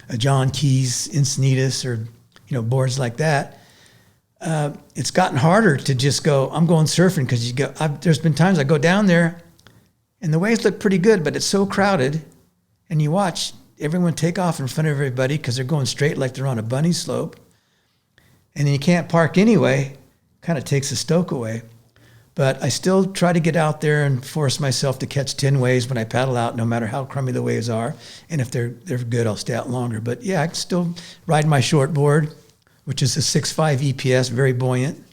a John Keys Encinitas or, you know, boards like that. It's gotten harder to just go, I'm going surfing, because there's been times I go down there and the waves look pretty good, but it's so crowded, and you watch everyone take off in front of everybody because they're going straight like they're on a bunny slope. And then you can't park anyway. Kind of takes the stoke away. But I still try to get out there and force myself to catch 10 waves when I paddle out, no matter how crummy the waves are. And if they're good, I'll stay out longer. But yeah, I can still ride my shortboard, which is a 6.5 EPS, very buoyant.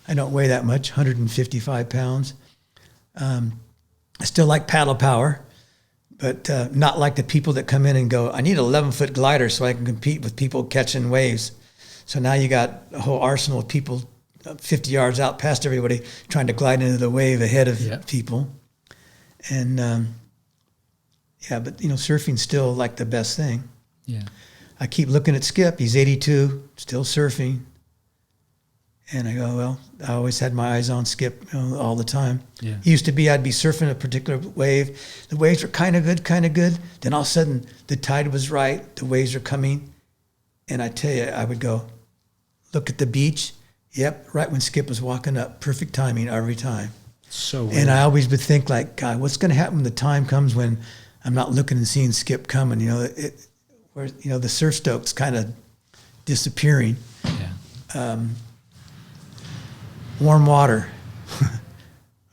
I don't weigh that much, 155 pounds. I still like paddle power, but not like the people that come in and go, I need an 11-foot glider so I can compete with people catching waves. So now you got a whole arsenal of people 50 yards out past everybody trying to glide into the wave ahead of people. And but you know, surfing's still like the best thing. Yeah. I keep looking at Skip. He's 82, still surfing. And I go, well, I always had my eyes on Skip, you know, all the time. Yeah. It used to be I'd be surfing a particular wave. The waves were kind of good. Then all of a sudden, the tide was right. The waves are coming. And I tell you, I would go, look at the beach. Yep, right when Skip was walking up. Perfect timing every time. So weird. And I always would think like, God, what's going to happen when the time comes when I'm not looking and seeing Skip coming? You know, where, you know, the surf stoke's kind of disappearing. Yeah. Warm water.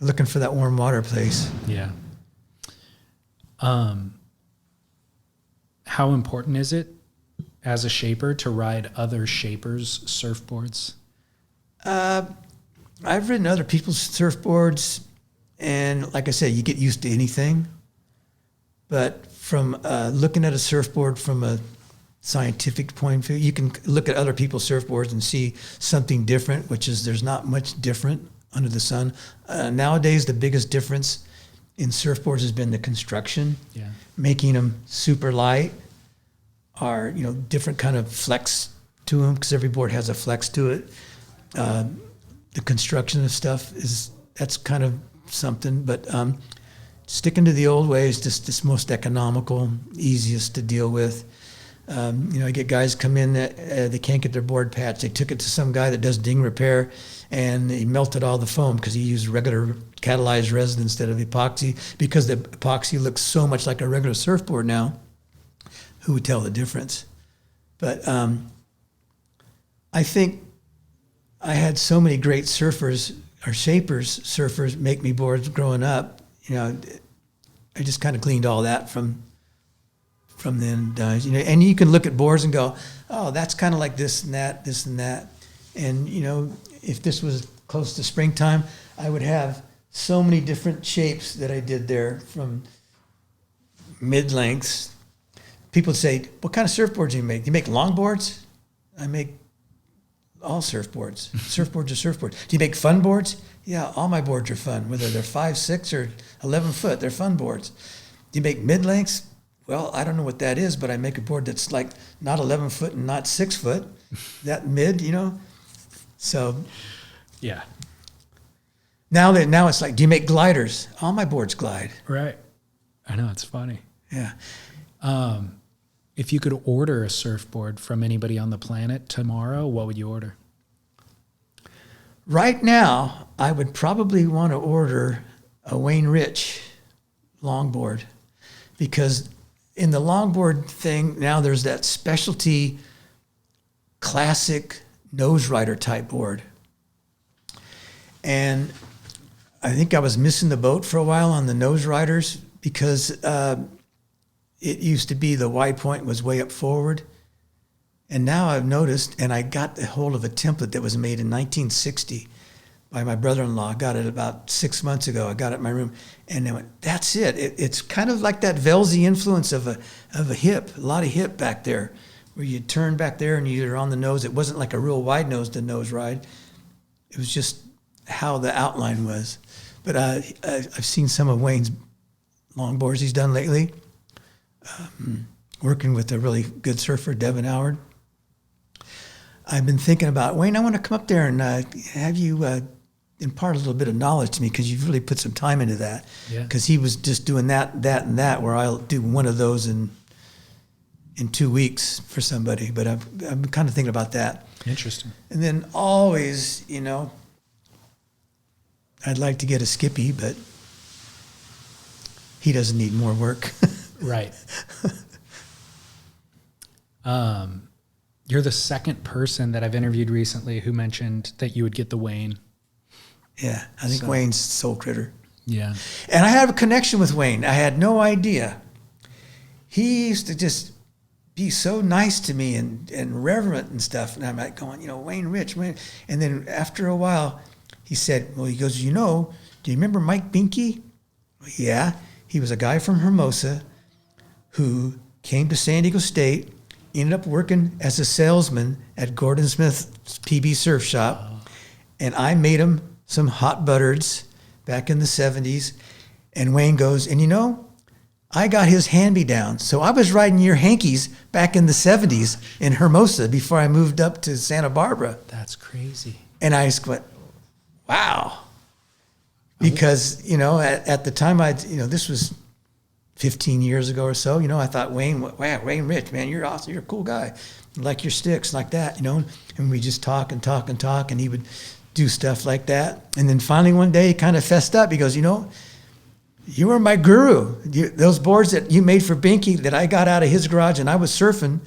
Looking for that warm water place. Yeah. How important is it as a shaper to ride other shapers' surfboards? I've ridden other people's surfboards, and like I said, you get used to anything. But from looking at a surfboard from a scientific point of view. You can look at other people's surfboards and see something different, which is there's not much different under the sun. Nowadays, the biggest difference in surfboards has been the construction, making them super light, or different kind of flex to them, because every board has a flex to it. The construction of stuff that's kind of something, but sticking to the old way is just this most economical, easiest to deal with. I get guys come in that they can't get their board patched. They took it to some guy that does ding repair, and he melted all the foam because he used regular catalyzed resin instead of epoxy, because the epoxy looks so much like a regular surfboard now. Who would tell the difference? But I think I had so many great surfers make me boards growing up. I just kind of gleaned all that from then. And you can look at boards and go, oh, that's kind of like this and that, this and that. And if this was close to springtime, I would have so many different shapes that I did there, from mid-lengths. People say, what kind of surfboards do you make? Do you make longboards? I make all surfboards. Surfboards are surfboards. Do you make fun boards? Yeah, all my boards are fun, whether they're 5, 6, or 11 foot. They're fun boards. Do you make mid-lengths? Well, I don't know what that is, but I make a board that's like not 11 foot and not 6 foot. That mid, So, yeah. Now it's like, do you make gliders? All my boards glide. Right. I know, it's funny. Yeah. If you could order a surfboard from anybody on the planet tomorrow, what would you order? Right now, I would probably want to order a Wayne Rich longboard, because in the longboard thing, now there's that specialty classic nose rider type board. And I think I was missing the boat for a while on the nose riders, because it used to be the wide point was way up forward. And now I've noticed, and I got a hold of a template that was made in 1960 by my brother-in-law. I got it about 6 months ago. I got it in my room, and I went, that's it. It's kind of like that Velzy influence of a hip, a lot of hip back there, where you turn back there and you're on the nose. It wasn't like a real wide-nosed nose ride. It was just how the outline was. But I've seen some of Wayne's longboards he's done lately, working with a really good surfer, Devin Howard. I've been thinking about, Wayne, I want to come up there and have you impart a little bit of knowledge to me, because you've really put some time into that. Because he was just doing that, and that, where I'll do one of those in 2 weeks for somebody. But I'm kind of thinking about that. Interesting. And then always, I'd like to get a Skippy, but he doesn't need more work. Right. You're the second person that I've interviewed recently who mentioned that you would get the Wayne. Yeah, I think Wayne's soul critter. Yeah. And I have a connection with Wayne. I had no idea. He used to just be so nice to me and reverent and stuff. And I'm like going, Wayne Rich, Wayne. And then after a while, he said, well, he goes, do you remember Mike Binky? Yeah. He was a guy from Hermosa who came to San Diego State, ended up working as a salesman at Gordon Smith's PB Surf Shop. Oh. And I made him some hot buttards back in the 70s. And Wayne goes, and I got his hand-me-down. So I was riding your hankies back in the 70s in Hermosa before I moved up to Santa Barbara. That's crazy. And I just went, wow. Because, at the time, this was 15 years ago or so, I thought, Wayne Rich, man, you're awesome. You're a cool guy. Like your sticks, like that, And we just talk, and he would do stuff like that. And then finally one day he kind of fessed up. He goes, you were my guru. Those boards that you made for Binky that I got out of his garage and I was surfing,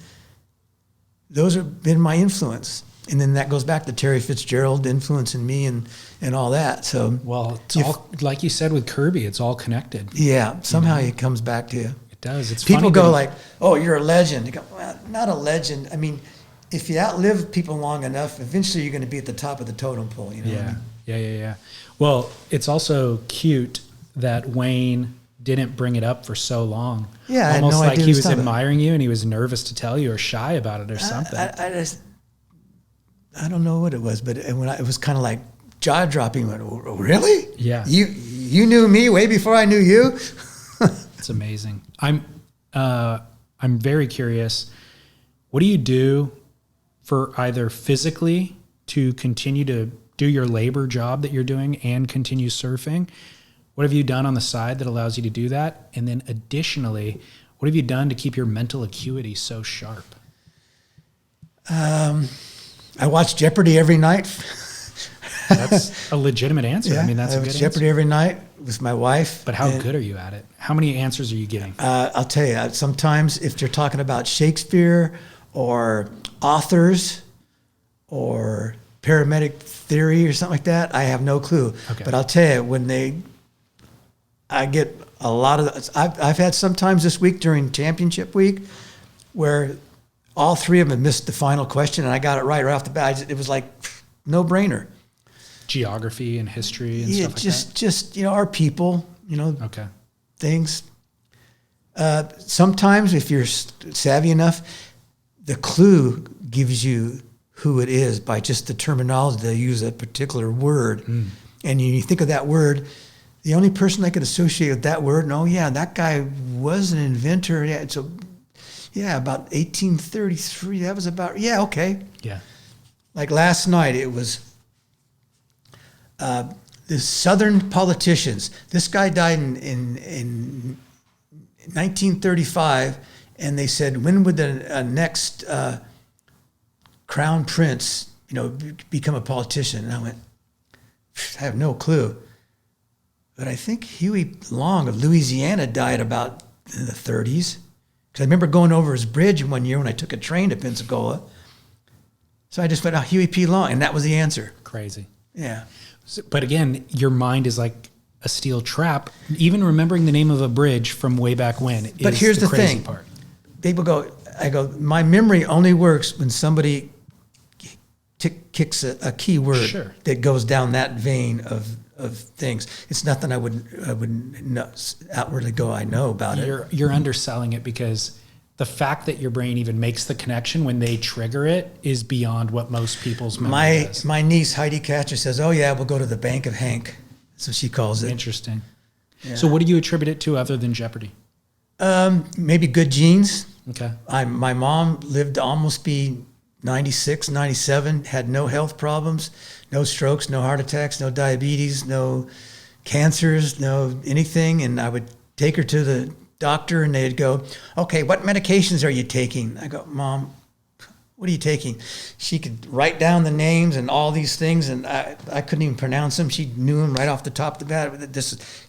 those have been my influence. And then that goes back to Terry Fitzgerald influencing me and all that. So, well, it's all, like you said with Kirby, it's all connected. Yeah, somehow it comes back to you. It does. It's people funny go like, "Oh, you're a legend." You go, well, not a legend. I mean, if you outlive people long enough, eventually you're going to be at the top of the totem pole. Yeah. Well, it's also cute that Wayne didn't bring it up for so long. Yeah, I had almost no like idea he what was he was talking admiring you and he was nervous to tell you or shy about it or something. I don't know what it was, but it was kind of like jaw dropping. Went, "Oh, really? Yeah. You knew me way before I knew you." It's amazing. I'm very curious. What do you do for either physically to continue to do your labor job that you're doing and continue surfing? What have you done on the side that allows you to do that? And then additionally, what have you done to keep your mental acuity so sharp? I watch Jeopardy every night. That's a legitimate answer. I mean, that's a good watch Jeopardy answer. every night with my wife. But how good are you at it? How many answers are you getting? I'll tell you, sometimes if you're talking about Shakespeare or authors or paramedic theory or something like that, I have no clue. Okay. But I'll tell you, I get a lot of, I've had sometimes this week during championship week where all three of them missed the final question and I got it right off the bat. It was like no brainer. Geography and history and Yeah, stuff like that? just our people, Okay. things. Sometimes if you're savvy enough, the clue gives you who it is by just the terminology. They use a particular word. And you think of that word, the only person I could associate with that word, that guy was an inventor. Yeah, so about 1833. That was about, okay. Yeah. Like last night, it was the Southern politicians. This guy died in 1935, and they said, when would the next crown prince, become a politician? And I went, I have no clue. But I think Huey Long of Louisiana died about in the 30s. Because I remember going over his bridge one year when I took a train to Pensacola. So I just went, Huey P. Long, and that was the answer. Crazy. Yeah. But again, your mind is like a steel trap. Even remembering the name of a bridge from way back when is But here's the crazy thing. part. People I go, my memory only works when somebody kicks a key word Sure. that goes down that vein of things. It's nothing I would outwardly go, I know about it. You're underselling it because the fact that your brain even makes the connection when they trigger it is beyond what most people's memory is. My niece, Heidi Catcher, says, we'll go to the Bank of Hank. That's what she calls it. Interesting. Yeah. So what do you attribute it to other than Jeopardy? Maybe good genes. Okay. My mom lived to almost be 96, 97, had no health problems, no strokes, no heart attacks, no diabetes, no cancers, no anything. And I would take her to the doctor and they'd go, okay, what medications are you taking? I go, Mom, what are you taking? She could write down the names and all these things, and I couldn't even pronounce them. She knew them right off the top of the bat.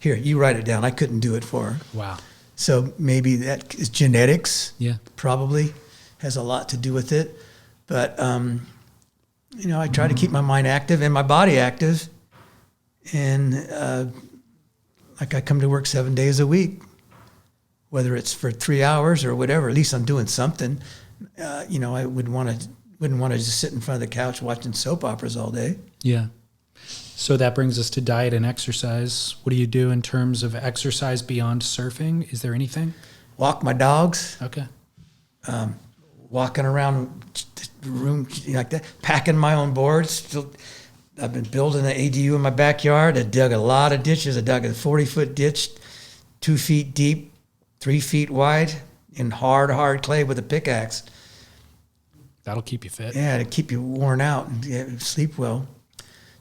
Here, you write it down. I couldn't do it for her. Wow. So maybe that is genetics. Yeah. Probably has a lot to do with it. But, I try to keep my mind active and my body active. And I come to work 7 days a week, whether it's for 3 hours or whatever, at least I'm doing something. I wouldn't want to just sit in front of the couch watching soap operas all day. Yeah. So that brings us to diet and exercise. What do you do in terms of exercise beyond surfing? Is there anything? Walk my dogs. Okay. Walking around the room like that, packing my own boards. I've been building an ADU in my backyard. I dug a lot of ditches. I dug a 40-foot ditch, 2 feet deep, 3 feet wide, in hard clay with a pickaxe. That'll keep you fit. Yeah, to keep you worn out and sleep well.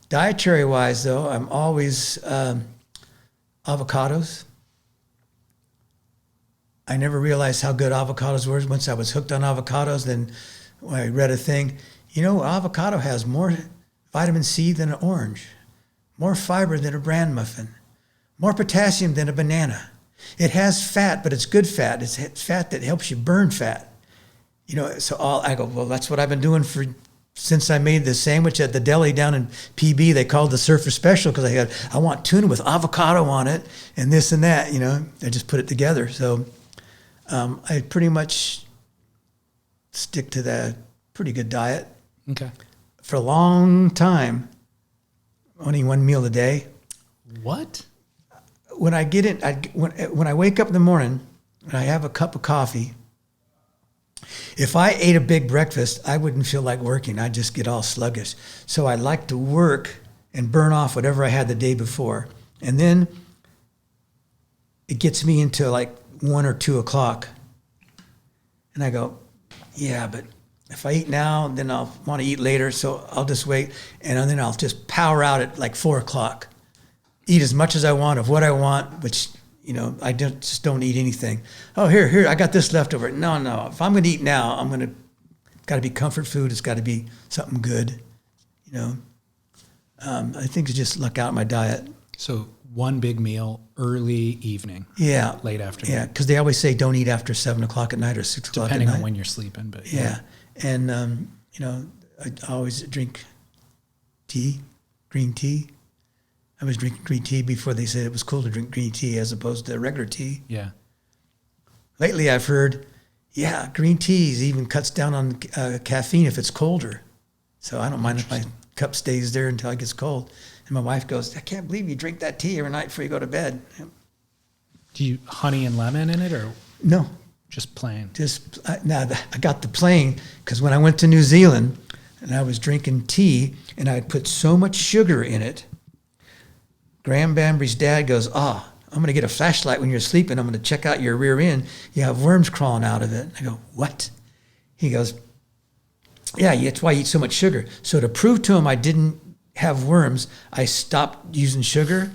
Dietary-wise, though, I'm always avocados. I never realized how good avocados were. Once I was hooked on avocados, then when I read a thing, avocado has more vitamin C than an orange, more fiber than a bran muffin, more potassium than a banana. It has fat, but it's good fat. It's fat that helps you burn fat. I go, well, that's what I've been doing since I made the sandwich at the deli down in PB. They called the Surfer Special because I want tuna with avocado on it and this and that. I just put it together. So I pretty much stick to that pretty good diet. Okay. For a long time, only one meal a day. What? when I get in, when I wake up in the morning and I have a cup of coffee, if I ate a big breakfast, I wouldn't feel like working. I'd just get all sluggish. So I like to work and burn off whatever I had the day before. And then it gets me into like 1 or 2 o'clock. And I go, yeah, but if I eat now, then I'll want to eat later. So I'll just wait. And then I'll just power out at like 4 o'clock. Eat as much as I want of what I want, which, I just don't eat anything. Oh, here, I got this left over. No. If I'm going to eat now, got to be comfort food. It's got to be something good, I think to just luck out my diet. So one big meal, early evening. Yeah. Late afternoon. Yeah, because they always say don't eat after 7 o'clock at night or 6 o'clock at night. Depending on when you're sleeping, but yeah. And, I always drink tea, green tea. I was drinking green tea before they said it was cool to drink green tea as opposed to regular tea. Yeah. Lately I've heard, green teas even cuts down on caffeine if it's colder. So I don't mind if my cup stays there until it gets cold. And my wife goes, I can't believe you drink that tea every night before you go to bed. Do you honey and lemon in it or No. just plain? I got the plain because when I went to New Zealand and I was drinking tea and I'd put so much sugar in it, Graham Bambury's dad goes, I'm going to get a flashlight when you're sleeping. I'm going to check out your rear end. You have worms crawling out of it. I go, what? He goes, yeah, that's why you eat so much sugar. So to prove to him I didn't have worms, I stopped using sugar.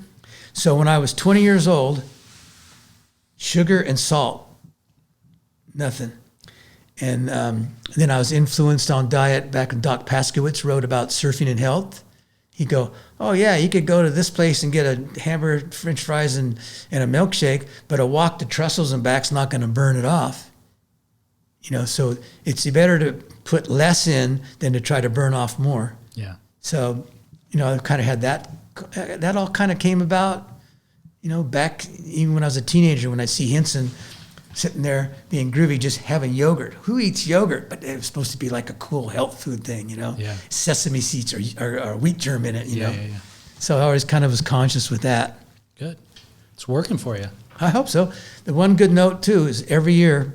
So when I was 20 years old, sugar and salt, nothing. And then I was influenced on diet back when Doc Paskowitz wrote about surfing and health. He'd go, oh, yeah, you could go to this place and get a hamburger, french fries, and a milkshake, but a walk to Trestles and back's not going to burn it off. So it's better to put less in than to try to burn off more. Yeah. So, I kind of had that. That all kind of came about, back even when I was a teenager, when I'd see Henson sitting there being groovy, just having yogurt. Who eats yogurt? But it was supposed to be like a cool health food thing, Yeah. Sesame seeds or wheat germ in it, Yeah. So I always kind of was conscious with that. Good. It's working for you. I hope so. The one good note, too, is every year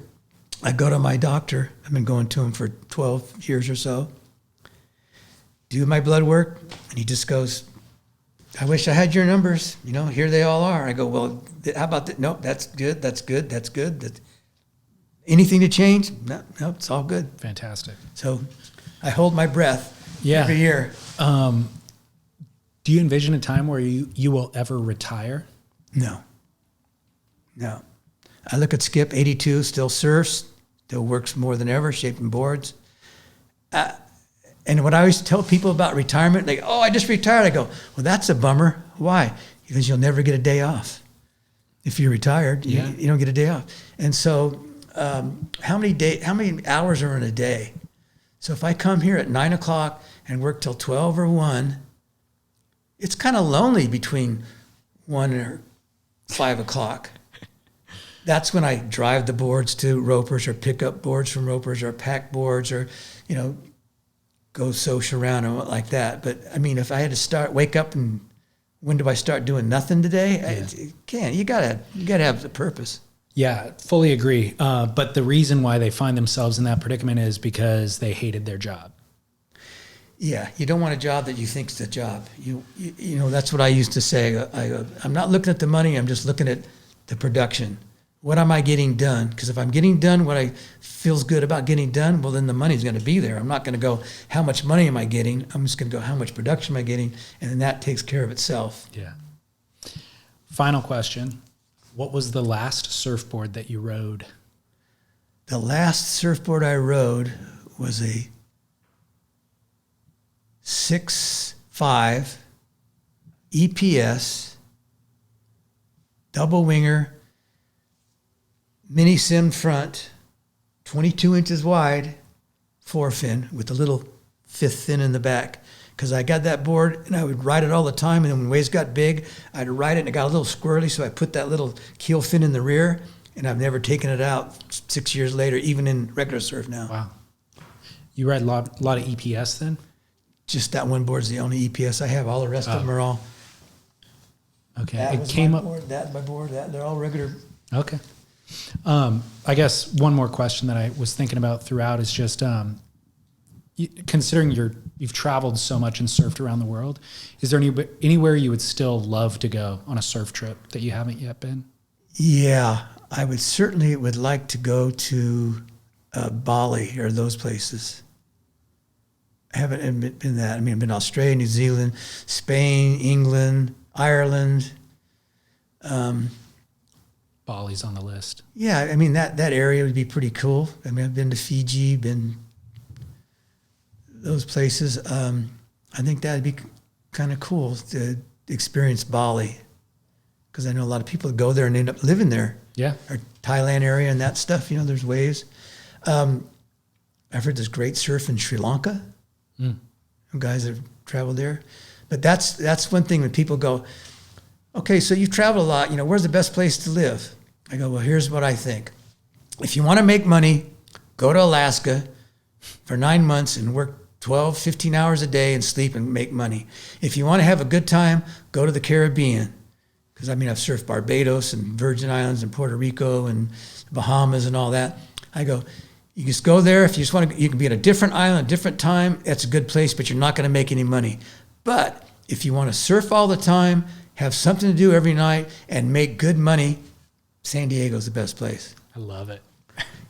I go to my doctor. I've been going to him for 12 years or so. Do my blood work, and he just goes, I wish I had your numbers. Here they all are. I go, well, how about that? Nope, that's good. Anything to change? No, it's all good. Fantastic. So I hold my breath every year. Do you envision a time where you will ever retire? No. I look at Skip, 82, still surfs, still works more than ever, shaping boards. And what I always tell people about retirement, they go, I just retired. I go, well, that's a bummer. Why? Because you'll never get a day off. If you're retired, you don't get a day off. And so how many hours are in a day? So if I come here at 9 o'clock and work till 12 or 1, it's kind of lonely between 1 or 5 o'clock. That's when I drive the boards to Ropers or pick up boards from Ropers or pack boards or, go social around and like that. But I mean, if I had to wake up and when do I start doing nothing today? You gotta have the purpose. Yeah, fully agree. But the reason why they find themselves in that predicament is because they hated their job. Yeah, you don't want a job that you think's the job. You that's what I used to say. I'm not looking at the money. I'm just looking at the production. What am I getting done? Because if I'm getting done what I feels good about getting done, well, then the money's going to be there. I'm not going to go, how much money am I getting? I'm just going to go, how much production am I getting? And then that takes care of itself. Yeah. Final question. What was the last surfboard that you rode? The last surfboard I rode was a 6.5 EPS double winger mini sim front, 22 inches wide, 4-fin with a little 5th fin in the back. Because I got that board and I would ride it all the time. And then when waves got big, I'd ride it and it got a little squirrely. So I put that little keel fin in the rear and I've never taken it out 6 years later, even in regular surf now. Wow. You ride a lot of EPS then? Just that one board's the only EPS I have. All the rest of them are all Okay. That It was came my up. board, that my board, that they're all regular. Okay. I guess one more question that I was thinking about throughout is just considering you've traveled so much and surfed around the world, is there anywhere you would still love to go on a surf trip that you haven't yet been? Yeah, I would like to go to Bali or those places. I haven't been that. I mean, I've been to Australia, New Zealand, Spain, England, Ireland. Bali's on the list. Yeah, I mean, that area would be pretty cool. I mean, I've been to Fiji, been those places. I think that'd be kind of cool to experience Bali, because I know a lot of people that go there and end up living there. Yeah. Or Thailand area and that stuff, there's waves. I've heard there's great surf in Sri Lanka. Guys that have traveled there. But that's one thing when people go, okay, so you've traveled a lot, where's the best place to live? I go, well, here's what I think. If you want to make money, go to Alaska for 9 months and work 12, 15 hours a day and sleep and make money. If you want to have a good time, go to the Caribbean. Because I've surfed Barbados and Virgin Islands and Puerto Rico and Bahamas and all that. I go, you just go there. If you just want to, you can be at a different island, a different time. That's a good place, but you're not going to make any money. But if you want to surf all the time, have something to do every night, and make good money, San Diego's the best place. I love it.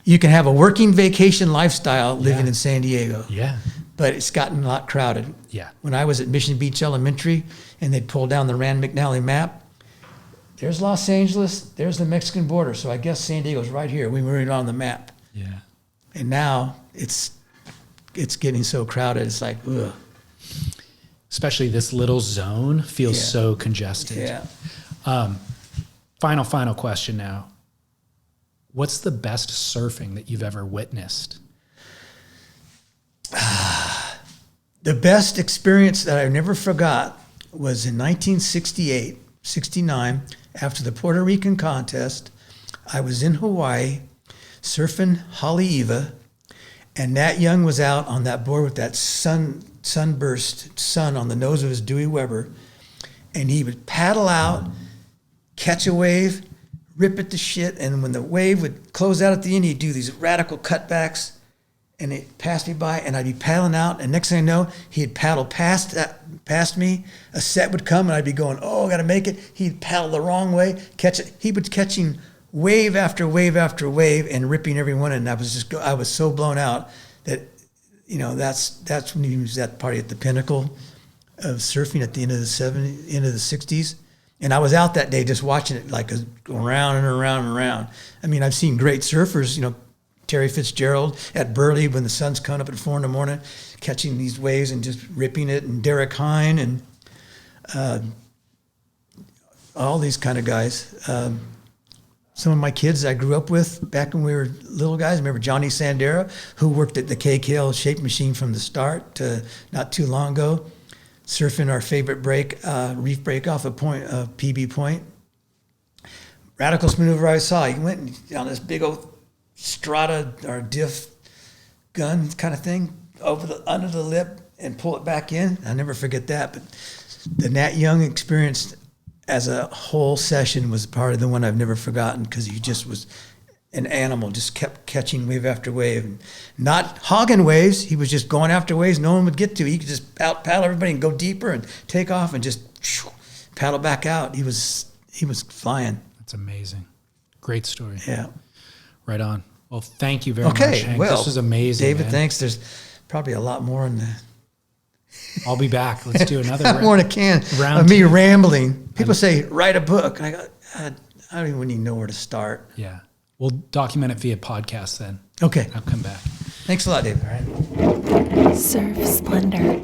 You can have a working vacation lifestyle living in San Diego. Yeah. But it's gotten a lot crowded. Yeah. When I was at Mission Beach Elementary and they'd pull down the Rand McNally map, there's Los Angeles, there's the Mexican border. So I guess San Diego's right here. We were on the map. Yeah. And now it's getting so crowded. It's like, ugh. Especially this little zone feels so congested. Yeah. Final question now. What's the best surfing that you've ever witnessed? The best experience that I never forgot was in 1968, 69, after the Puerto Rican contest. I was in Hawaii surfing Haleiwa, and Nat Young was out on that board with that sunburst sun on the nose of his Dewey Weber, and he would paddle out, catch a wave, rip it to shit, and when the wave would close out at the end, he'd do these radical cutbacks, and it passed me by, and I'd be paddling out, and next thing I know, he'd paddle past me. A set would come, and I'd be going, oh, I got to make it. He'd paddle the wrong way, catch it. He was catching wave after wave after wave and ripping every one, and I was so blown out that, that's when he was that party at the pinnacle of surfing at the end of the 60s. And I was out that day just watching it go around and around and around. I mean, I've seen great surfers, Terry Fitzgerald at Burley when the sun's coming up at 4 a.m, catching these waves and just ripping it, and Derek Hine and all these kind of guys. Some of my kids I grew up with back when we were little guys. I remember Johnny Sandera, who worked at the KKL shape machine from the start to not too long ago, surfing our favorite reef break off of PB Point. Radicalest maneuver I saw. He went on this big old strata or diff gun kind of thing under the lip and pull it back in. I'll never forget that. But the Nat Young experience as a whole session was part of the one I've never forgotten, because he just was an animal, just kept catching wave after wave, and not hogging waves. He was just going after waves no one would get to. He could just paddle everybody and go deeper and take off and just paddle back out. He was flying. That's amazing. Great story. Yeah. Right on. Well, thank you very much, Hank. Well, this was amazing, David, man. thanks. There's probably a lot more in the... I'll be back. Let's do another more than a can round of me two. rambling. People say, write a book. And I go, I don't even know where to start. Yeah. We'll document it via podcast then. Okay. I'll come back. Thanks a lot, David. All right. Surf Splendor.